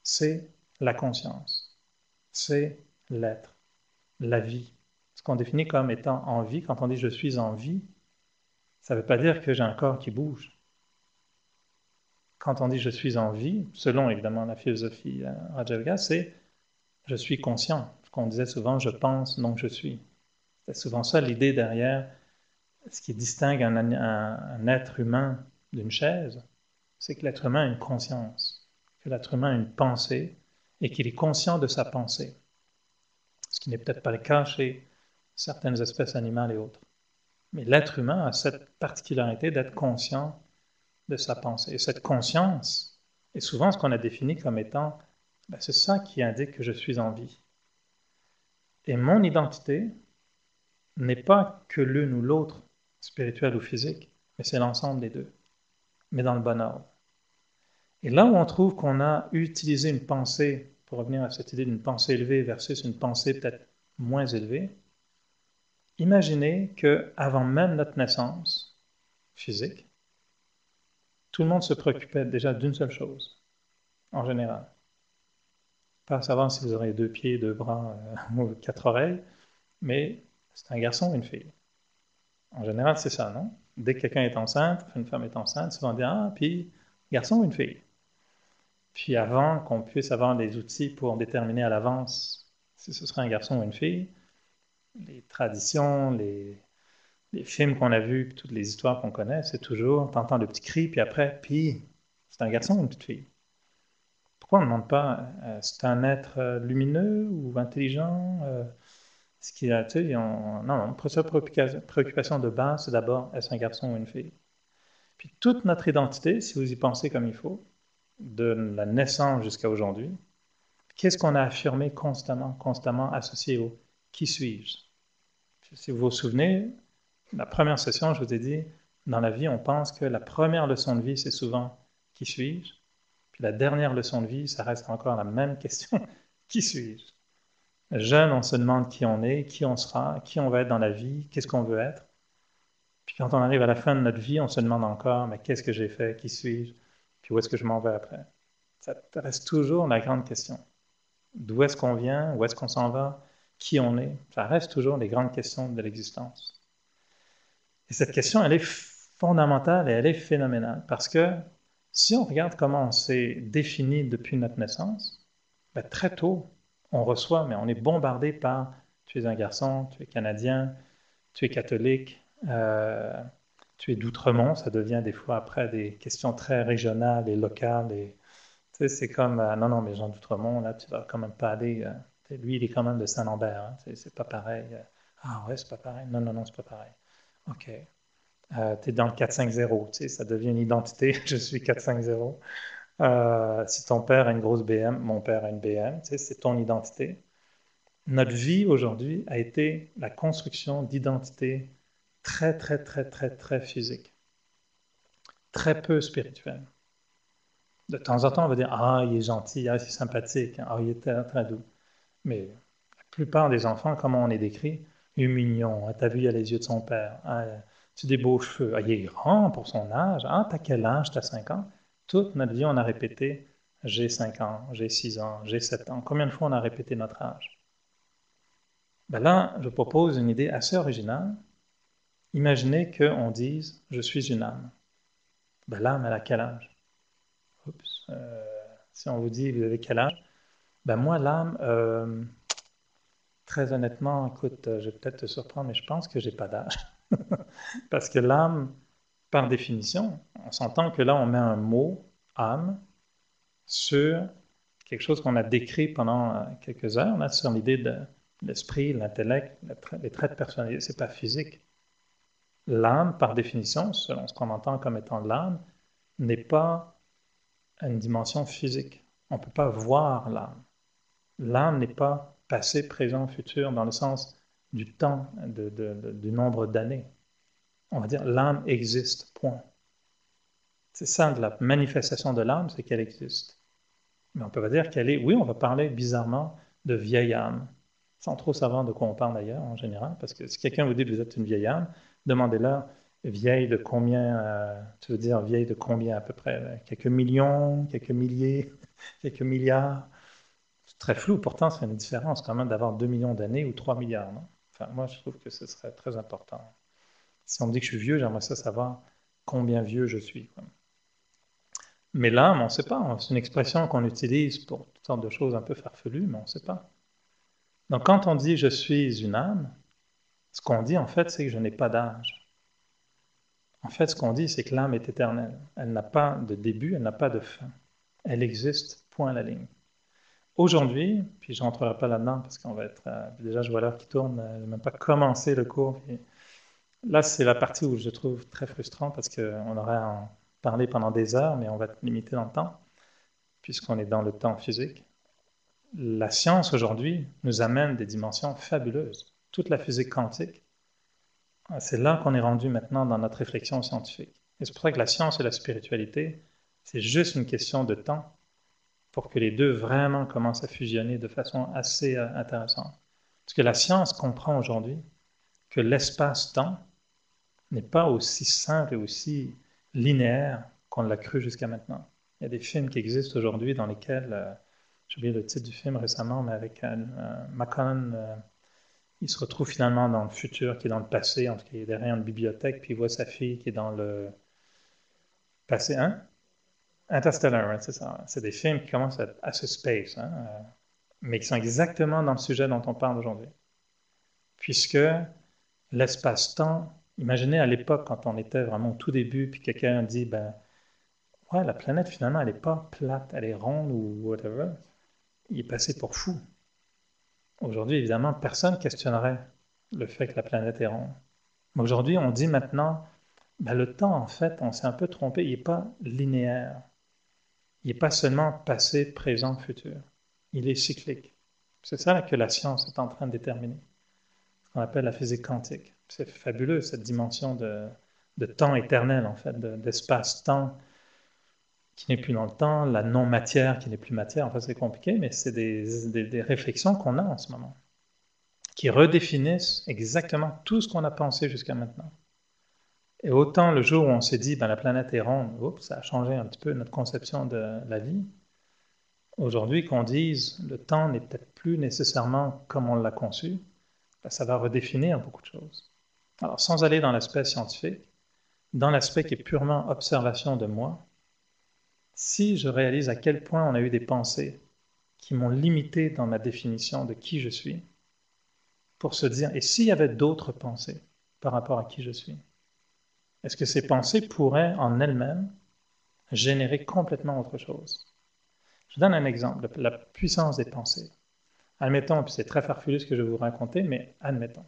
c'est la conscience, c'est l'être, la vie. Ce qu'on définit comme étant en vie, quand on dit je suis en vie, ça ne veut pas dire que j'ai un corps qui bouge. Quand on dit je suis en vie, selon évidemment la philosophie Raja Yoga, c'est je suis conscient. Ce qu'on disait souvent, je pense, donc je suis. C'est souvent ça l'idée derrière ce qui distingue un être humain d'une chaise, c'est que l'être humain a une conscience, que l'être humain a une pensée et qu'il est conscient de sa pensée. Ce qui n'est peut-être pas le cas chez certaines espèces animales et autres. Mais l'être humain a cette particularité d'être conscient de sa pensée. Et cette conscience est souvent ce qu'on a défini comme étant, c'est ça qui indique que je suis en vie. Et mon identité n'est pas que l'une ou l'autre, spirituelle ou physique, mais c'est l'ensemble des deux, mais dans le bon ordre. Et là où on trouve qu'on a utilisé une pensée, pour revenir à cette idée d'une pensée élevée versus une pensée peut-être moins élevée, imaginez qu'avant même notre naissance physique, tout le monde se préoccupait déjà d'une seule chose, en général. Pas à savoir si vous aurez 2 pieds, 2 bras ou 4 oreilles, mais c'est un garçon ou une fille. En général, c'est ça, non? Dès que quelqu'un est enceinte, une femme est enceinte, souvent on dit, ah, puis garçon ou une fille? Puis avant qu'on puisse avoir des outils pour déterminer à l'avance si ce serait un garçon ou une fille, les traditions, les films qu'on a vus, puis toutes les histoires qu'on connaît, c'est toujours, t'entends le petit cri, puis après, puis c'est un garçon ou une petite fille? Pourquoi on ne demande pas, c'est un être lumineux ou intelligent? Ce qui a, tu sais, non, sa préoccupation de base, c'est d'abord, est-ce un garçon ou une fille? Puis toute notre identité, si vous y pensez comme il faut, de la naissance jusqu'à aujourd'hui, qu'est-ce qu'on a affirmé constamment associé au qui suis-je? Si vous vous souvenez, la première session, je vous ai dit, dans la vie, on pense que la première leçon de vie, c'est souvent qui suis-je? Puis la dernière leçon de vie, ça reste encore la même question, qui suis-je? Jeune, on se demande qui on est, qui on sera, qui on va être dans la vie, qu'est-ce qu'on veut être. Puis quand on arrive à la fin de notre vie, on se demande encore, mais qu'est-ce que j'ai fait, qui suis-je, puis où est-ce que je m'en vais après? Ça reste toujours la grande question. D'où est-ce qu'on vient, où est-ce qu'on s'en va, qui on est? Ça reste toujours les grandes questions de l'existence. Et cette question, elle est fondamentale et elle est phénoménale, parce que si on regarde comment on s'est défini depuis notre naissance, très tôt, On reçoit, mais on est bombardé par tu es un garçon, tu es canadien, tu es catholique, tu es d'Outremont. Ça devient des fois après des questions très régionales et locales. Et, tu sais, c'est comme non, non, mais Jean d'Outremont, là, tu vas quand même pas aller. Lui, il est quand même de Saint-Lambert. Hein, c'est pas pareil. Ah ouais, c'est pas pareil. Non, non, non, c'est pas pareil. OK. Tu es dans le 450, tu sais, ça devient une identité. Je suis 450. Si ton père a une grosse BM, mon père a une BM, tu sais, c'est ton identité. Notre vie aujourd'hui a été la construction d'identités très, très, très, très, très physiques, très peu spirituelles. De temps en temps, on va dire, ah, il est gentil, ah, c'est sympathique, ah, il est très, très doux. Mais la plupart des enfants, comment on est décrit, il est mignon, ah, t'as vu, il a les yeux de son père, ah, tu as des beaux cheveux, ah, il est grand pour son âge, ah, t'as quel âge, t'as 5 ans. Toute notre vie, on a répété, j'ai 5 ans, j'ai 6 ans, j'ai 7 ans. Combien de fois on a répété notre âge? Ben là, je propose une idée assez originale. Imaginez qu'on dise, je suis une âme. Ben, l'âme, elle a quel âge? Oups. Si on vous dit, vous avez quel âge? Ben moi, l'âme, très honnêtement, écoute, je vais peut-être te surprendre, mais je pense que j'ai pas d'âge. Parce que l'âme, par définition, on s'entend que là, on met un mot, âme, sur quelque chose qu'on a décrit pendant quelques heures, là, sur l'idée de l'esprit, l'intellect, les traits de personnalité. C'est pas physique. L'âme, par définition, selon ce qu'on entend comme étant l'âme, n'est pas une dimension physique. On ne peut pas voir l'âme. L'âme n'est pas passé, présent, futur, dans le sens du temps, du nombre d'années. On va dire l'âme existe, point. C'est ça, de la manifestation de l'âme, c'est qu'elle existe. Mais on peut pas dire qu'elle est... Oui, on va parler bizarrement de vieille âme, sans trop savoir de quoi on parle d'ailleurs, en général, parce que si quelqu'un vous dit que vous êtes une vieille âme, demandez-leur vieille de combien, tu veux dire vieille de combien à peu près? Quelques millions, quelques milliers, quelques milliards? C'est très flou, pourtant c'est une différence quand même d'avoir 2 millions d'années ou 3 milliards, non? Enfin, moi je trouve que ce serait très important. Si on me dit que je suis vieux, j'aimerais ça savoir combien vieux je suis, quoi. Mais l'âme, on ne sait pas. C'est une expression qu'on utilise pour toutes sortes de choses un peu farfelues, mais on ne sait pas. Donc quand on dit je suis une âme, ce qu'on dit en fait, c'est que je n'ai pas d'âge. En fait, ce qu'on dit, c'est que l'âme est éternelle. Elle n'a pas de début, elle n'a pas de fin. Elle existe, point à la ligne. Aujourd'hui, puis je ne rentrerai pas là-dedans parce qu'on va être... déjà, je vois l'heure qui tourne, je n'ai même pas commencé le cours. Puis là, c'est la partie où je trouve très frustrant parce qu'on aurait à en parler pendant des heures, mais on va être limité dans le temps, puisqu'on est dans le temps physique. La science aujourd'hui nous amène des dimensions fabuleuses. Toute la physique quantique, c'est là qu'on est rendu maintenant dans notre réflexion scientifique. Et c'est pour ça que la science et la spiritualité, c'est juste une question de temps pour que les deux vraiment commencent à fusionner de façon assez intéressante. Parce que la science comprend aujourd'hui que l'espace-temps n'est pas aussi simple et aussi linéaire qu'on l'a cru jusqu'à maintenant. Il y a des films qui existent aujourd'hui dans lesquels, j'ai oublié le titre du film récemment, mais avec McConnell, il se retrouve finalement dans le futur, qui est dans le passé, en tout cas, il est derrière une bibliothèque, puis il voit sa fille qui est dans le passé. Hein? Interstellar, ouais, c'est ça. C'est des films qui commencent à être assez space, hein, mais qui sont exactement dans le sujet dont on parle aujourd'hui. Puisque l'espace-temps, imaginez à l'époque quand on était vraiment au tout début, puis quelqu'un dit, ben, ouais, la planète finalement, elle n'est pas plate, elle est ronde ou whatever. Il est passé pour fou. Aujourd'hui, évidemment, personne ne questionnerait le fait que la planète est ronde. Mais aujourd'hui, on dit maintenant, ben, le temps, en fait, on s'est un peu trompé, il n'est pas linéaire. Il n'est pas seulement passé, présent, futur. Il est cyclique. C'est ça que la science est en train de déterminer. Ce qu'on appelle la physique quantique. C'est fabuleux, cette dimension de temps éternel, en fait, d'espace-temps qui n'est plus dans le temps, la non-matière qui n'est plus matière. Enfin, c'est compliqué, mais c'est des réflexions qu'on a en ce moment, qui redéfinissent exactement tout ce qu'on a pensé jusqu'à maintenant. Et autant le jour où on s'est dit, ben, la planète est ronde, oups, ça a changé un petit peu notre conception de la vie. Aujourd'hui, qu'on dise, le temps n'est peut-être plus nécessairement comme on l'a conçu, ben, ça va redéfinir beaucoup de choses. Alors, sans aller dans l'aspect scientifique, dans l'aspect qui est purement observation de moi, si je réalise à quel point on a eu des pensées qui m'ont limité dans ma définition de qui je suis, pour se dire, et s'il y avait d'autres pensées par rapport à qui je suis, est-ce que ces pensées pourraient en elles-mêmes générer complètement autre chose? Je vous donne un exemple, la puissance des pensées. Admettons, puis c'est très farfelu ce que je vais vous raconter, mais admettons.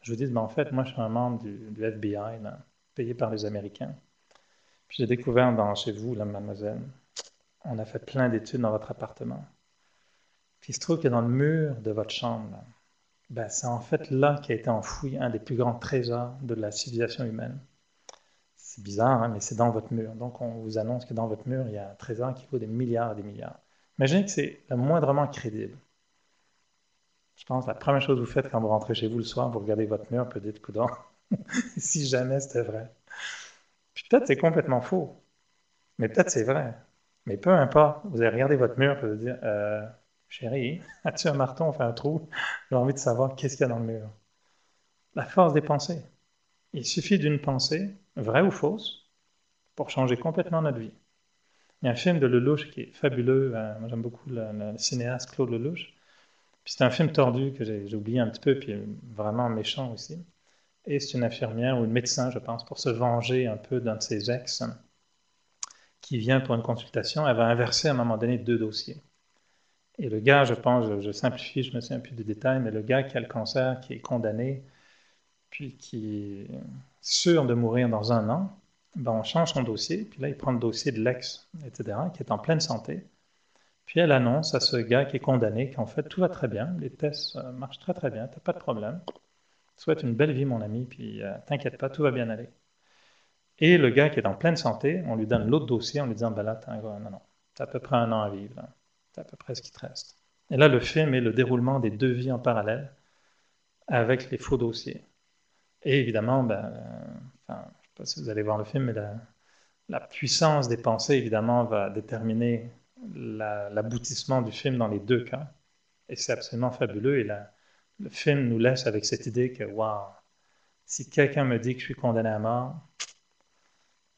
Je vous dis, ben en fait, moi je suis un membre du FBI, là, payé par les Américains. Puis j'ai découvert chez vous, là, mademoiselle, on a fait plein d'études dans votre appartement. Puis il se trouve que dans le mur de votre chambre, là, ben, c'est en fait là qu'a été enfoui un des plus grands trésors de la civilisation humaine. C'est bizarre, hein, mais c'est dans votre mur. Donc on vous annonce que dans votre mur, il y a un trésor qui vaut des milliards et des milliards. Imaginez que c'est le moindrement crédible. Je pense que la première chose que vous faites quand vous rentrez chez vous le soir, vous regardez votre mur, vous dites, coudonc, si jamais c'était vrai. Puis peut-être c'est complètement faux, mais peut-être c'est vrai. Mais peu importe, vous allez regarder votre mur et vous dire, chérie, as-tu un marteau, on fait un trou? J'ai envie de savoir qu'est-ce qu'il y a dans le mur. La force des pensées. Il suffit d'une pensée, vraie ou fausse, pour changer complètement notre vie. Il y a un film de Lelouch qui est fabuleux. Moi, j'aime beaucoup le cinéaste Claude Lelouch. Puis c'est un film tordu que j'ai oublié un petit peu, puis vraiment méchant aussi. Et c'est une infirmière ou une médecin, je pense, pour se venger un peu d'un de ses ex, qui vient pour une consultation. Elle va inverser à un moment donné deux dossiers. Et le gars, je pense, je simplifie, je me souviens plus des détails, mais le gars qui a le cancer, qui est condamné, puis qui est sûr de mourir dans un an, ben on change son dossier, puis là, il prend le dossier de l'ex, etc., qui est en pleine santé. Puis elle annonce à ce gars qui est condamné qu'en fait, tout va très bien, les tests marchent très très bien, t'as pas de problème. Souhaite une belle vie, mon ami, puis t'inquiète pas, tout va bien aller. Et le gars qui est en pleine santé, on lui donne l'autre dossier en lui disant, ben là, non, t'as à peu près un an à vivre, c'est à peu près ce qui te reste. Et là, le film est le déroulement des deux vies en parallèle avec les faux dossiers. Et évidemment, je ne sais pas si vous allez voir le film, mais la puissance des pensées, évidemment, va déterminer l'aboutissement du film dans les deux cas. Et c'est absolument fabuleux. Et le film nous laisse avec cette idée que, waouh, si quelqu'un me dit que je suis condamné à mort,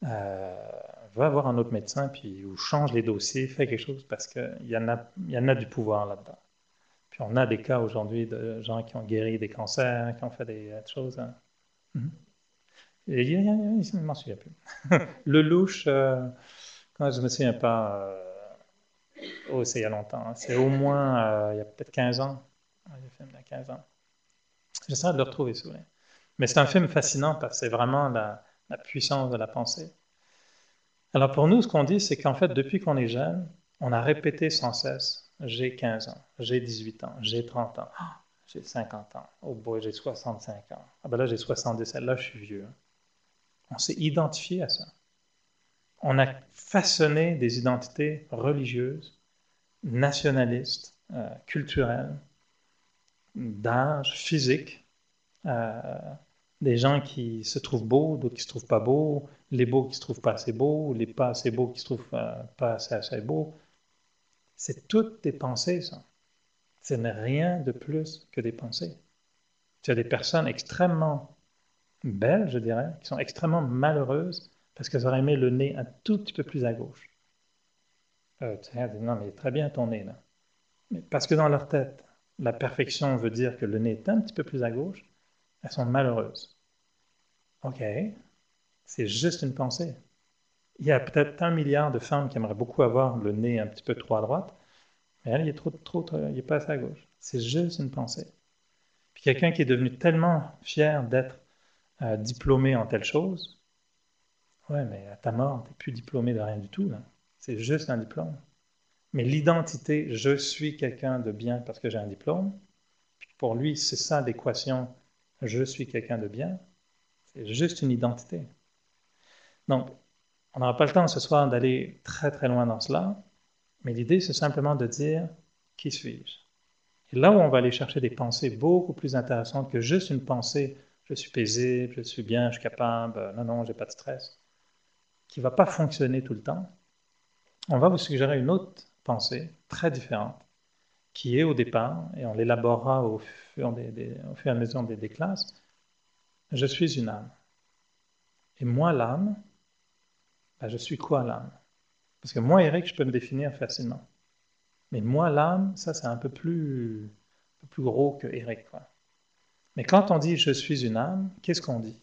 va voir un autre médecin, puis ou change les dossiers, fais quelque chose, parce qu'il y en a du pouvoir là-dedans. Puis on a des cas aujourd'hui de gens qui ont guéri des cancers, qui ont fait des choses. Hein. Mhm. Et je ne m'en souviens plus. Le louche, quand je ne me souviens pas, oh, c'est il y a longtemps, hein. C'est au moins, il y a peut-être 15 ans. Le film il y a 15 ans. J'essaie de le retrouver, si vous voulez. Mais c'est un film fascinant parce que c'est vraiment la puissance de la pensée. Alors pour nous, ce qu'on dit, c'est qu'en fait, depuis qu'on est jeune, on a répété sans cesse, j'ai 15 ans, j'ai 18 ans, j'ai 30 ans, oh, j'ai 50 ans, oh boy, j'ai 65 ans, ah ben là j'ai 77, là je suis vieux. On s'est identifié à ça. On a façonné des identités religieuses, nationalistes, culturelles, d'âge, physique, euh, des gens qui se trouvent beaux, d'autres qui se trouvent pas beaux, les beaux qui se trouvent pas assez beaux, les pas assez beaux qui se trouvent pas assez beaux. C'est toutes des pensées, ça. Ce n'est rien de plus que des pensées. Tu as des personnes extrêmement belles, je dirais, qui sont extrêmement malheureuses parce qu'elles auraient aimé le nez un tout petit peu plus à gauche. Non, mais très bien ton nez, là. Mais parce que dans leur tête, la perfection veut dire que le nez est un petit peu plus à gauche, elles sont malheureuses. OK, c'est juste une pensée. Il y a peut-être 1 milliard de femmes qui aimeraient beaucoup avoir le nez un petit peu trop à droite, mais elle, il est il est pas assez à gauche. C'est juste une pensée. Puis quelqu'un qui est devenu tellement fier d'être diplômé en telle chose, ouais, mais à ta mort, tu n'es plus diplômé de rien du tout, là. C'est juste un diplôme. Mais l'identité, je suis quelqu'un de bien parce que j'ai un diplôme, puis pour lui, c'est ça l'équation, je suis quelqu'un de bien, c'est juste une identité. Donc, on n'aura pas le temps ce soir d'aller très très loin dans cela, mais l'idée, c'est simplement de dire, qui suis-je? Et là où on va aller chercher des pensées beaucoup plus intéressantes que juste une pensée, je suis paisible, je suis bien, je suis capable, non, non, j'ai pas de stress, qui ne va pas fonctionner tout le temps, on va vous suggérer une autre pensée très différente, qui est au départ, et on l'élaborera au fur et à mesure des classes, je suis une âme. Et moi, l'âme, ben, je suis quoi l'âme? Parce que moi, Eric, je peux me définir facilement. Mais moi, l'âme, ça, c'est un peu plus gros que Eric, quoi. Mais quand on dit je suis une âme, qu'est-ce qu'on dit?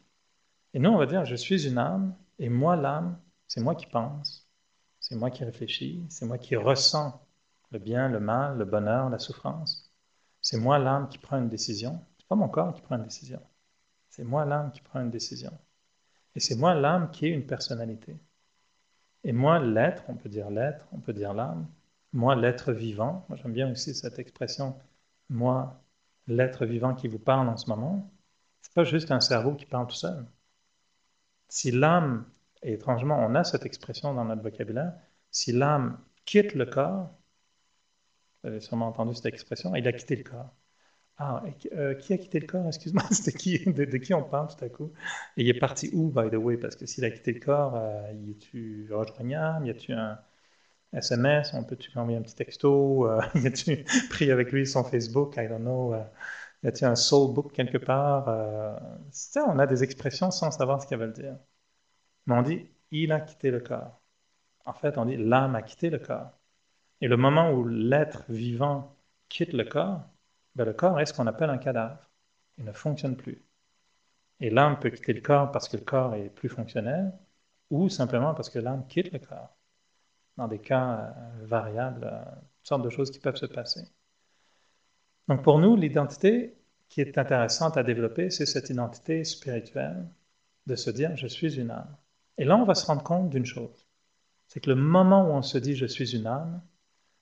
Et nous, on va dire je suis une âme, et moi, l'âme, c'est moi qui pense, c'est moi qui réfléchis, c'est moi qui ressens le bien, le mal, le bonheur, la souffrance. C'est moi, l'âme, qui prend une décision. C'est pas mon corps qui prend une décision. C'est moi, l'âme, qui prend une décision. Et c'est moi, l'âme, qui est une personnalité. Et moi, l'être, on peut dire l'âme, moi, l'être vivant, moi j'aime bien aussi cette expression, moi, l'être vivant qui vous parle en ce moment, c'est pas juste un cerveau qui parle tout seul. Si l'âme, et étrangement, on a cette expression dans notre vocabulaire, si l'âme quitte le corps, vous avez sûrement entendu cette expression, il a quitté le corps. Ah, qui a quitté le corps? Excuse-moi, c'était qui? De qui on parle tout à coup? Et il est parti où, by the way? Parce que s'il a quitté le corps, y es-tu rejoignable? Y a-tu un SMS? On peut-tu envoyer un petit texto? Y a-tu pris avec lui son Facebook? I don't know. Y a-tu un soul book quelque part? Ça, on a des expressions sans savoir ce qu'elles veulent dire. Mais on dit, il a quitté le corps. En fait, on dit, l'âme a quitté le corps. Et le moment où l'être vivant quitte le corps, ben le corps est ce qu'on appelle un cadavre. Il ne fonctionne plus. Et l'âme peut quitter le corps parce que le corps est plus fonctionnel, ou simplement parce que l'âme quitte le corps. Dans des cas variables, toutes sortes de choses qui peuvent se passer. Donc pour nous, l'identité qui est intéressante à développer, c'est cette identité spirituelle de se dire « je suis une âme ». Et là, on va se rendre compte d'une chose, c'est que le moment où on se dit « je suis une âme »,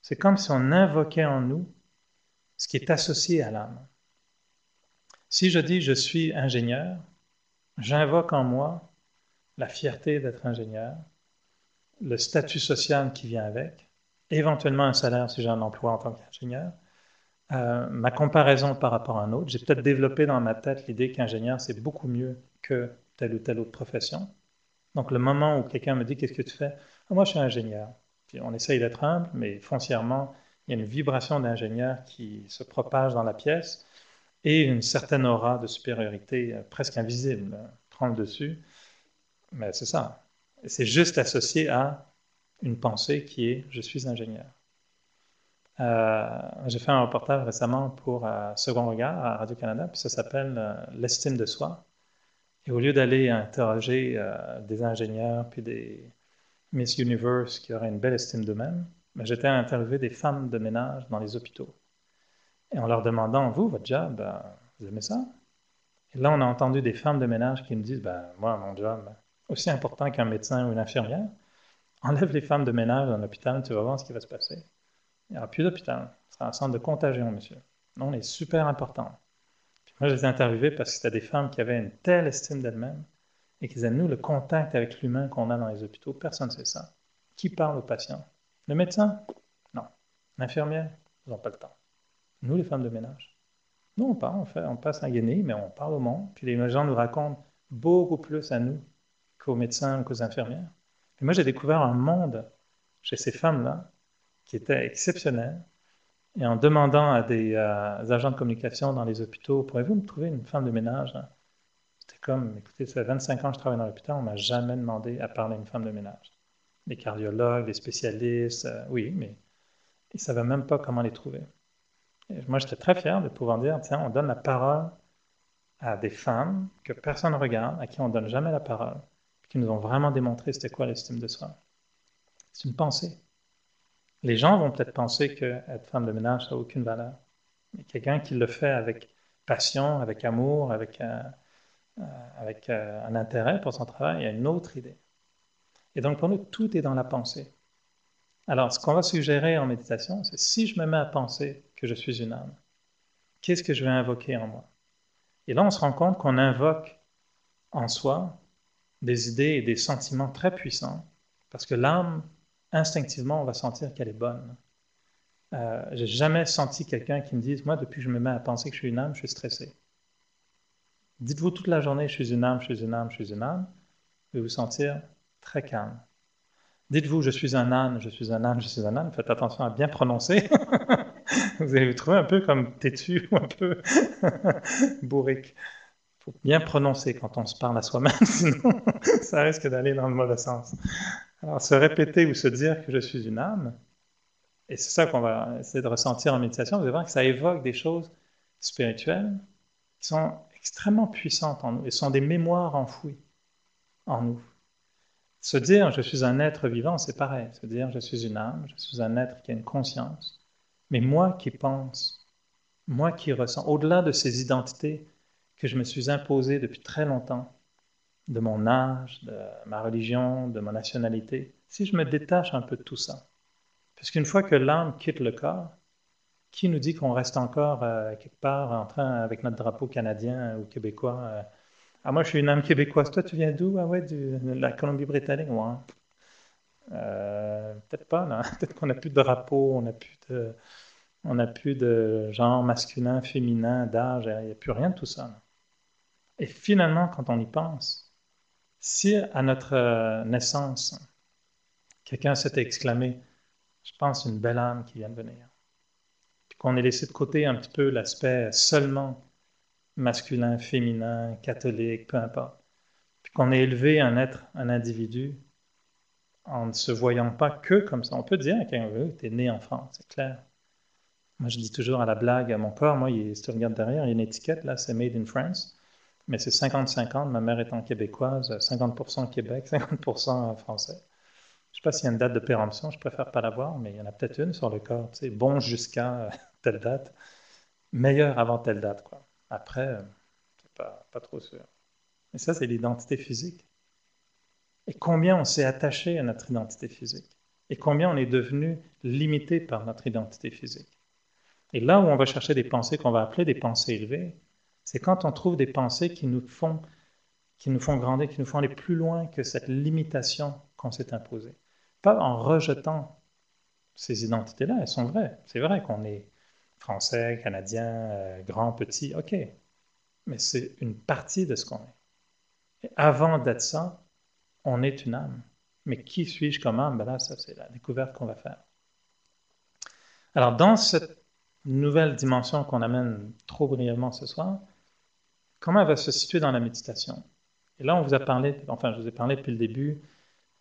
c'est comme si on invoquait en nous ce qui est associé à l'âme. Si je dis « je suis ingénieur », j'invoque en moi la fierté d'être ingénieur, le statut social qui vient avec, éventuellement un salaire si j'ai un emploi en tant qu'ingénieur, ma comparaison par rapport à un autre. J'ai peut-être développé dans ma tête l'idée qu'ingénieur, c'est beaucoup mieux que telle ou telle autre profession. Donc le moment où quelqu'un me dit « qu'est-ce que tu fais ?» Moi, je suis ingénieur. Puis on essaye d'être humble, mais foncièrement, il y a une vibration d'ingénieur qui se propage dans la pièce et une certaine aura de supériorité presque invisible prend le dessus. Mais c'est ça. C'est juste associé à une pensée qui est « je suis ingénieur ». J'ai fait un reportage récemment pour Second Regard à Radio-Canada, puis ça s'appelle l'estime de soi. Et au lieu d'aller interroger des ingénieurs puis des Miss Universe qui auraient une belle estime d'eux-mêmes, ben, j'étais à interviewer des femmes de ménage dans les hôpitaux. Et en leur demandant, vous, votre job, vous aimez ça? Et là, on a entendu des femmes de ménage qui me disent, ben, moi, mon job, aussi important qu'un médecin ou une infirmière, enlève les femmes de ménage dans l'hôpital, tu vas voir ce qui va se passer. Il n'y aura plus d'hôpital. Ce sera un centre de contagion, monsieur. Non, on est super important. Puis moi, je les ai interviewées parce que c'était des femmes qui avaient une telle estime d'elles-mêmes et qui disaient, nous, le contact avec l'humain qu'on a dans les hôpitaux, personne ne sait ça. Qui parle aux patients? Le médecin? Non. L'infirmière? Ils n'ont pas le temps. Nous, les femmes de ménage? Nous, on parle, on passe un guenille, mais on parle au monde. Puis les gens nous racontent beaucoup plus à nous qu'aux médecins ou qu'aux infirmières. Et moi, j'ai découvert un monde chez ces femmes-là qui était exceptionnel. Et en demandant à des agents de communication dans les hôpitaux, pourriez-vous me trouver une femme de ménage? C'était comme, écoutez, ça fait 25 ans que je travaille dans l'hôpital, on ne m'a jamais demandé à parler à une femme de ménage. Les cardiologues, les spécialistes, oui, mais ils ne savaient même pas comment les trouver. Et moi, j'étais très fier de pouvoir dire, tiens, on donne la parole à des femmes que personne ne regarde, à qui on ne donne jamais la parole, qui nous ont vraiment démontré c'était quoi l'estime de soi. C'est une pensée. Les gens vont peut-être penser qu'être femme de ménage, ça n'a aucune valeur. Mais quelqu'un qui le fait avec passion, avec amour, avec un intérêt pour son travail, il y a une autre idée. Et donc pour nous, tout est dans la pensée. Alors, ce qu'on va suggérer en méditation, c'est si je me mets à penser que je suis une âme, qu'est-ce que je vais invoquer en moi? Et là, on se rend compte qu'on invoque en soi des idées et des sentiments très puissants, parce que l'âme, instinctivement, on va sentir qu'elle est bonne. J'ai jamais senti quelqu'un qui me dise, moi, depuis que je me mets à penser que je suis une âme, je suis stressé. Dites-vous toute la journée, je suis une âme, je suis une âme, je suis une âme, vous allez vous sentir très calme. Dites-vous, je suis un âne, je suis un âne, je suis un âne, faites attention à bien prononcer. Vous allez vous trouver un peu comme têtu ou un peu bourrique. Il faut bien prononcer quand on se parle à soi-même, sinon ça risque d'aller dans le mauvais sens. Alors, se répéter ou se dire que je suis une âme, Et c'est ça qu'on va essayer de ressentir en méditation. Vous allez voir que ça évoque des choses spirituelles qui sont extrêmement puissantes en nous et sont des mémoires enfouies en nous. Se dire je suis un être vivant, c'est pareil. Se dire je suis une âme, je suis un être qui a une conscience. Mais moi qui pense, moi qui ressens, au-delà de ces identités que je me suis imposées depuis très longtemps, de mon âge, de ma religion, de ma nationalité, si je me détache un peu de tout ça, parce qu'une fois que l'âme quitte le corps, qui nous dit qu'on reste encore quelque part en train avec notre drapeau canadien ou québécois Ah, moi, je suis une âme québécoise. Toi, tu viens d'où? Ah ouais, de la Colombie-Britannique. Ouais. Peut-être pas, là. Peut-être qu'on n'a plus de drapeau, on n'a plus de genre masculin, féminin, d'âge. Il n'y a plus rien de tout ça, là. Et finalement, quand on y pense, si à notre naissance, quelqu'un s'était exclamé, je pense une belle âme qui vient de venir, puis qu'on ait laissé de côté un petit peu l'aspect seulement masculin, féminin, catholique, peu importe, puis qu'on ait élevé un être, un individu, en ne se voyant pas que comme ça. On peut dire qu'un veut, tu es né en France, c'est clair. Moi, je dis toujours à la blague, mon corps, moi, si tu regardes derrière, il y a une étiquette, là, c'est Made in France, mais c'est 50-50, ma mère étant québécoise, 50% Québec, 50% français. Je ne sais pas s'il y a une date de péremption, je préfère pas l'avoir, mais il y en a peut-être une sur le corps, tu sais, bon jusqu'à telle date, meilleur avant telle date, quoi. Après, c'est pas trop sûr. Mais ça, c'est l'identité physique. Et combien on s'est attaché à notre identité physique. Et combien on est devenu limité par notre identité physique. Et là où on va chercher des pensées qu'on va appeler des pensées élevées, c'est quand on trouve des pensées qui nous font grandir, qui nous font aller plus loin que cette limitation qu'on s'est imposée. Pas en rejetant ces identités-là, elles sont vraies. C'est vrai qu'on est français, canadien, grand, petit, ok. Mais c'est une partie de ce qu'on est. Et avant d'être ça, on est une âme. Mais qui suis-je comme âme? Ben là, ça, c'est la découverte qu'on va faire. Alors, dans cette nouvelle dimension qu'on amène trop brièvement ce soir, comment elle va se situer dans la méditation? Et là, on vous a parlé, enfin, je vous ai parlé depuis le début,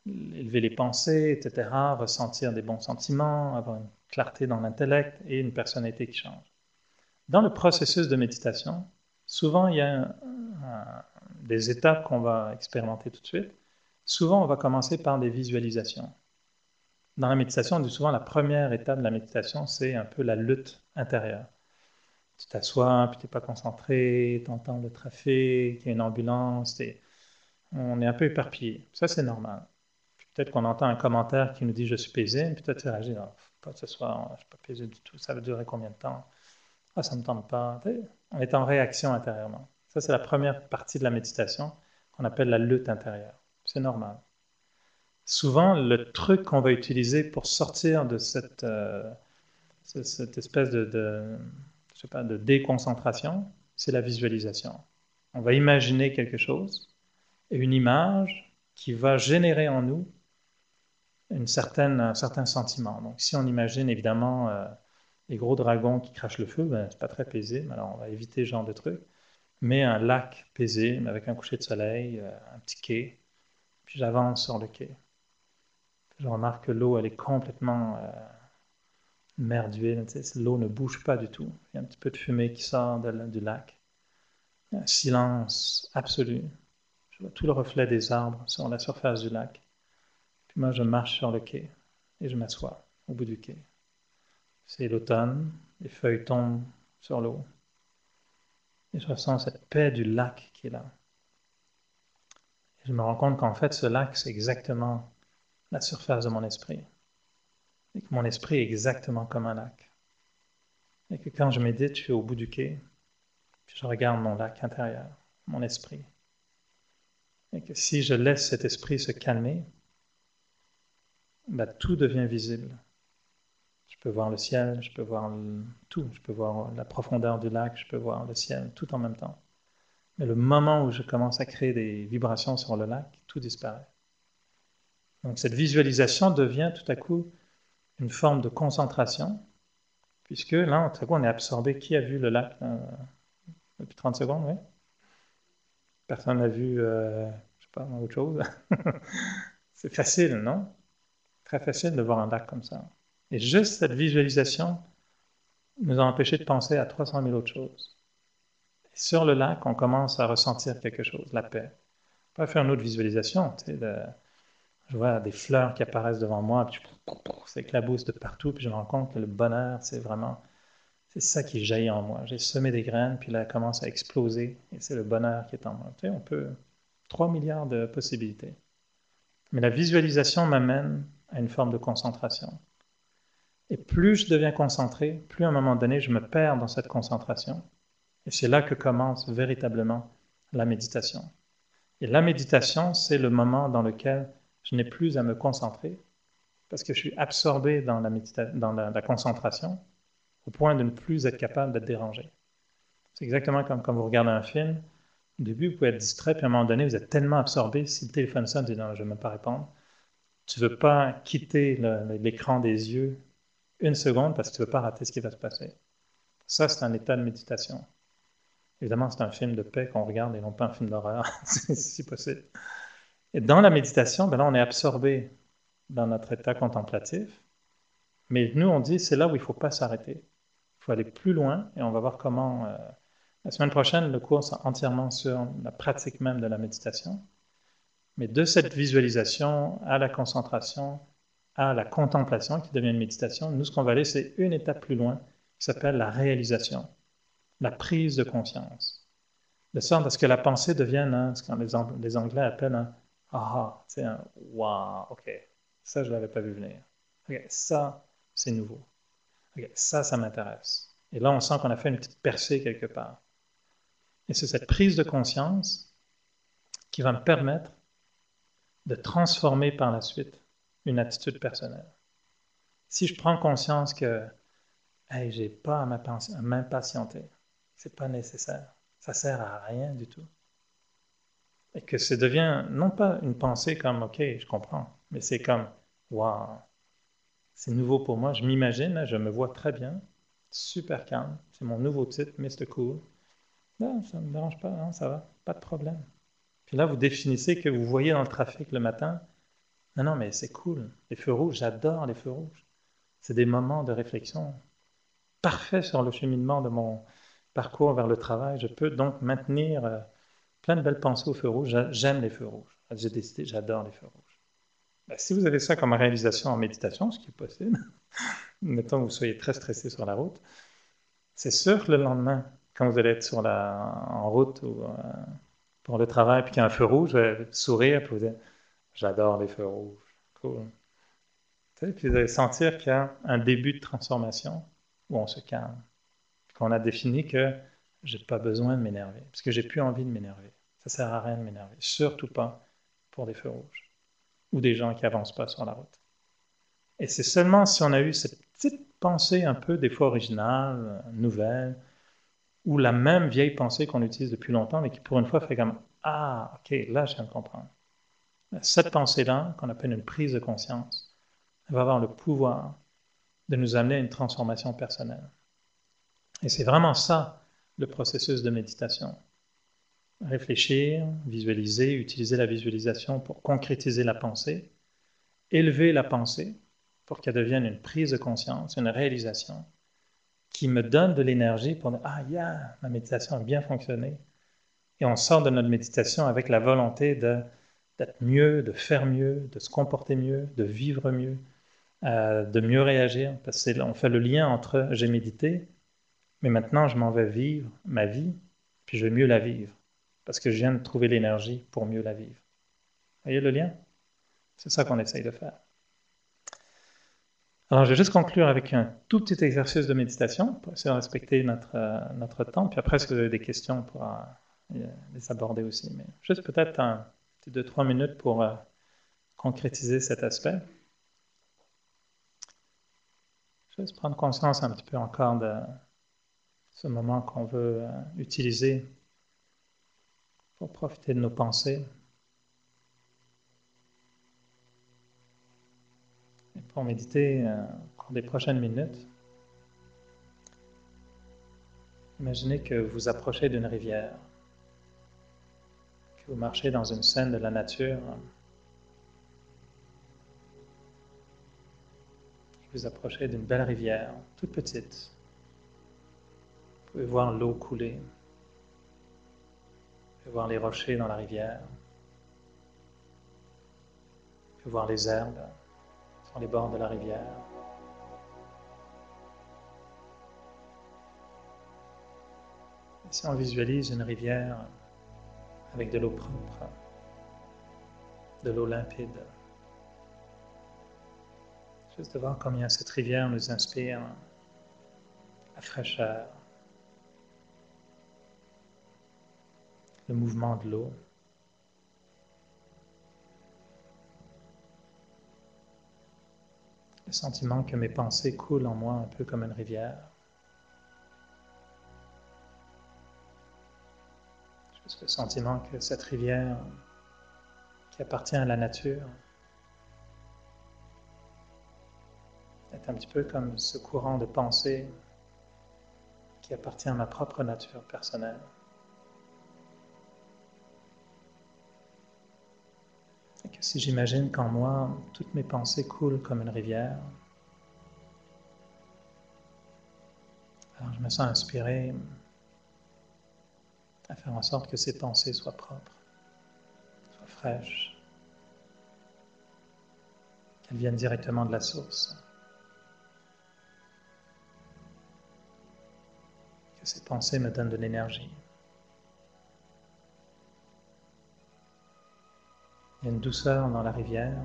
élever les pensées, etc., ressentir des bons sentiments, avoir une clarté dans l'intellect et une personnalité qui change. Dans le processus de méditation, souvent, il y a des étapes qu'on va expérimenter tout de suite. Souvent, on va commencer par des visualisations. Dans la méditation, on dit souvent la première étape de la méditation, c'est un peu la lutte intérieure. Tu t'assois, puis tu n'es pas concentré, tu entends le trafic, il y a une ambulance, on est un peu éparpillé. Ça, c'est normal. Peut-être qu'on entend un commentaire qui nous dit je suis paisible, puis toi tu réagis, non, pas ce soir, je ne suis pas paisible du tout, ça va durer combien de temps? Ah, ça ne me tente pas. On est en réaction intérieurement. Ça, c'est la première partie de la méditation qu'on appelle la lutte intérieure. C'est normal. Souvent, le truc qu'on va utiliser pour sortir de cette espèce je sais pas, de déconcentration, c'est la visualisation. On va imaginer quelque chose et une image qui va générer en nous un certain sentiment. Donc, si on imagine évidemment les gros dragons qui crachent le feu, ben, c'est pas très paisible, alors on va éviter ce genre de truc. Mais un lac paisible avec un coucher de soleil, un petit quai, puis j'avance sur le quai. Je remarque que l'eau, elle est complètement mer d'huile, l'eau ne bouge pas du tout. Il y a un petit peu de fumée qui sort du lac. Un silence absolu. Je vois tout le reflet des arbres sur la surface du lac. Puis moi, je marche sur le quai et je m'assois au bout du quai. C'est l'automne, les feuilles tombent sur l'eau. Et je ressens cette paix du lac qui est là. Et je me rends compte qu'en fait, ce lac, c'est exactement la surface de mon esprit. Et que mon esprit est exactement comme un lac. Et que quand je médite, je suis au bout du quai, puis je regarde mon lac intérieur, mon esprit. Et que si je laisse cet esprit se calmer, ben, tout devient visible. Je peux voir le ciel, je peux voir tout, je peux voir la profondeur du lac, je peux voir le ciel, tout en même temps. Mais le moment où je commence à créer des vibrations sur le lac, tout disparaît. Donc cette visualisation devient tout à coup une forme de concentration, puisque là, tout à coup, on est absorbé. Qui a vu le lac depuis 30 secondes, oui? Personne n'a vu, je sais pas, autre chose. C'est facile, non? Très facile de voir un lac comme ça. Et juste cette visualisation nous a empêché de penser à 300 000 autres choses. Et sur le lac, on commence à ressentir quelque chose, la paix. On peut faire une autre visualisation, tu sais, je vois des fleurs qui apparaissent devant moi, puis ça éclabousse de partout, puis je me rends compte que le bonheur, c'est ça qui jaillit en moi. J'ai semé des graines, puis là, elles commencent à exploser, et c'est le bonheur qui est en moi. Tu sais, on peut, 3 milliards de possibilités. Mais la visualisation m'amène à une forme de concentration. Et plus je deviens concentré, plus à un moment donné, je me perds dans cette concentration. Et c'est là que commence véritablement la méditation. Et la méditation, c'est le moment dans lequel je n'ai plus à me concentrer, parce que je suis absorbé dans la concentration, au point de ne plus être capable d'être dérangé. C'est exactement comme quand vous regardez un film. Au début, vous pouvez être distrait, puis à un moment donné, vous êtes tellement absorbé, si le téléphone sonne, vous dites non, je ne vais même pas répondre. Tu ne veux pas quitter l'écran des yeux une seconde parce que tu ne veux pas rater ce qui va se passer. Ça, c'est un état de méditation. Évidemment, c'est un film de paix qu'on regarde et non pas un film d'horreur, si possible. Et dans la méditation, ben là, on est absorbé dans notre état contemplatif. Mais nous, on dit, c'est là où il ne faut pas s'arrêter. Il faut aller plus loin et on va voir comment... la semaine prochaine, le cours sera entièrement sur la pratique même de la méditation. Mais de cette visualisation à la concentration, à la contemplation, qui devient une méditation, nous, ce qu'on va aller, c'est une étape plus loin, qui s'appelle la réalisation, la prise de conscience. De sorte à ce que la pensée devienne ce que les Anglais appellent un aha, c'est un wow, ok, ça je ne l'avais pas vu venir. Ok, ça c'est nouveau. Ok, ça m'intéresse. Et là on sent qu'on a fait une petite percée quelque part. Et c'est cette prise de conscience qui va me permettre de transformer par la suite une attitude personnelle. Si je prends conscience que hey, j'ai pas à m'impatienter, c'est pas nécessaire, ça sert à rien du tout. Et que ça devient non pas une pensée comme OK, je comprends, mais c'est comme waouh, c'est nouveau pour moi, je m'imagine, je me vois très bien, super calme, c'est mon nouveau titre, Mr. Cool. Non, ça ne me dérange pas, non, ça va, pas de problème. Puis là, vous définissez que vous voyez dans le trafic le matin, non, non, mais c'est cool, les feux rouges, j'adore les feux rouges. C'est des moments de réflexion parfaits sur le cheminement de mon parcours vers le travail. Je peux donc maintenir plein de belles pensées aux feux rouges. J'aime les feux rouges. J'ai décidé, j'adore les feux rouges. Ben, si vous avez ça comme réalisation en méditation, ce qui est possible, mettons que vous soyez très stressé sur la route, c'est sûr que le lendemain, quand vous allez être en route ou pour le travail, puis qu'il y a un feu rouge, vous allez sourire, puis vous dire j'adore les feux rouges. Cool. Puis vous allez sentir qu'il y a un début de transformation où on se calme. Qu'on a défini que j'ai pas besoin de m'énerver, parce que j'ai plus envie de m'énerver. Ça sert à rien de m'énerver, surtout pas pour des feux rouges ou des gens qui avancent pas sur la route. Et c'est seulement si on a eu cette petite pensée un peu des fois originale, nouvelle, ou la même vieille pensée qu'on utilise depuis longtemps, mais qui pour une fois fait comme ah ok, là je viens de comprendre. Cette pensée-là, qu'on appelle une prise de conscience, elle va avoir le pouvoir de nous amener à une transformation personnelle. Et c'est vraiment ça le processus de méditation. Réfléchir, visualiser, utiliser la visualisation pour concrétiser la pensée, élever la pensée pour qu'elle devienne une prise de conscience, une réalisation qui me donne de l'énergie pour dire ah yeah, ma méditation a bien fonctionné. Et on sort de notre méditation avec la volonté d'être mieux, de faire mieux, de se comporter mieux, de vivre mieux, de mieux réagir. Parce qu'on fait le lien entre j'ai médité, mais maintenant je m'en vais vivre ma vie, puis je vais mieux la vivre. Parce que je viens de trouver l'énergie pour mieux la vivre. Vous voyez le lien? C'est ça qu'on essaye de faire. Alors, je vais juste conclure avec un tout petit exercice de méditation pour essayer de respecter notre temps. Puis après, si vous avez des questions, on pourra les aborder aussi. Mais juste peut-être un petit 2-3 minutes pour concrétiser cet aspect. Juste prendre conscience un petit peu encore de ce moment qu'on veut utiliser pour profiter de nos pensées. Et pour méditer au cours des prochaines minutes, imaginez que vous approchez d'une rivière, que vous marchez dans une scène de la nature, Vous approchez d'une belle rivière, toute petite. Vous pouvez voir l'eau couler. Vous pouvez voir les rochers dans la rivière. Vous pouvez voir les herbes sur les bords de la rivière. Et si on visualise une rivière avec de l'eau propre, de l'eau limpide, juste de voir combien cette rivière nous inspire la fraîcheur, le mouvement de l'eau. Le sentiment que mes pensées coulent en moi un peu comme une rivière. Juste le sentiment que cette rivière qui appartient à la nature est un petit peu comme ce courant de pensée qui appartient à ma propre nature personnelle. Et que si j'imagine qu'en moi, toutes mes pensées coulent comme une rivière, alors je me sens inspiré à faire en sorte que ces pensées soient propres, soient fraîches, qu'elles viennent directement de la source. Que ces pensées me donnent de l'énergie. Il y a une douceur dans la rivière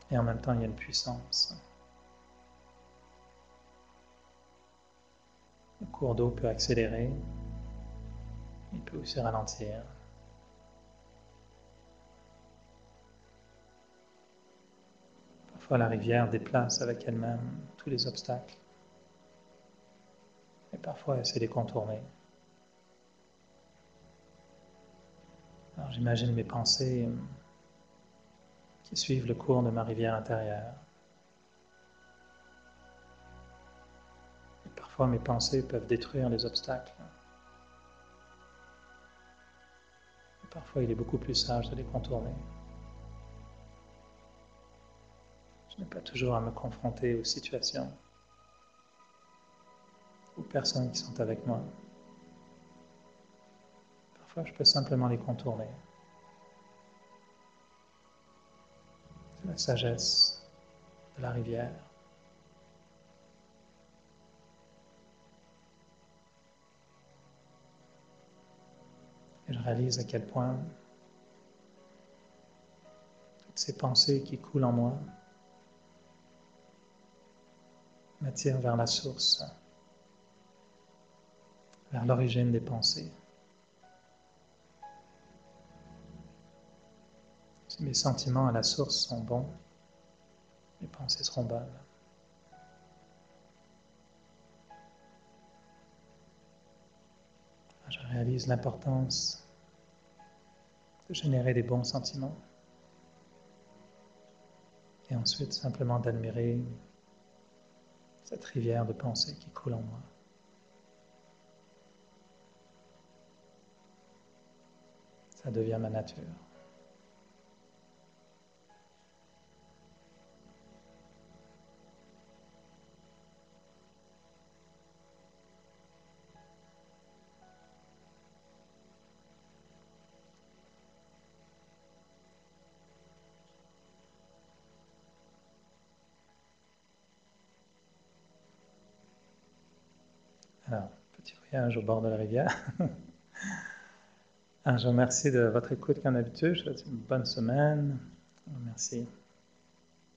et en même temps il y a une puissance. Le cours d'eau peut accélérer, il peut aussi ralentir. Parfois la rivière déplace avec elle-même tous les obstacles et parfois elle essaie de les contourner. Alors j'imagine mes pensées qui suivent le cours de ma rivière intérieure. Et parfois mes pensées peuvent détruire les obstacles. Et parfois il est beaucoup plus sage de les contourner. Je n'ai pas toujours à me confronter aux situations, aux personnes qui sont avec moi. Parfois je peux simplement les contourner. C'est la sagesse de la rivière. Et je réalise à quel point toutes ces pensées qui coulent en moi m'attirent vers la source, vers l'origine des pensées. Si mes sentiments à la source sont bons, mes pensées seront bonnes. Je réalise l'importance de générer des bons sentiments et ensuite simplement d'admirer cette rivière de pensée qui coule en moi. Ça devient ma nature. Alors, petit voyage au bord de la rivière. Alors, je vous remercie de votre écoute comme d'habitude. Je vous souhaite une bonne semaine. Merci.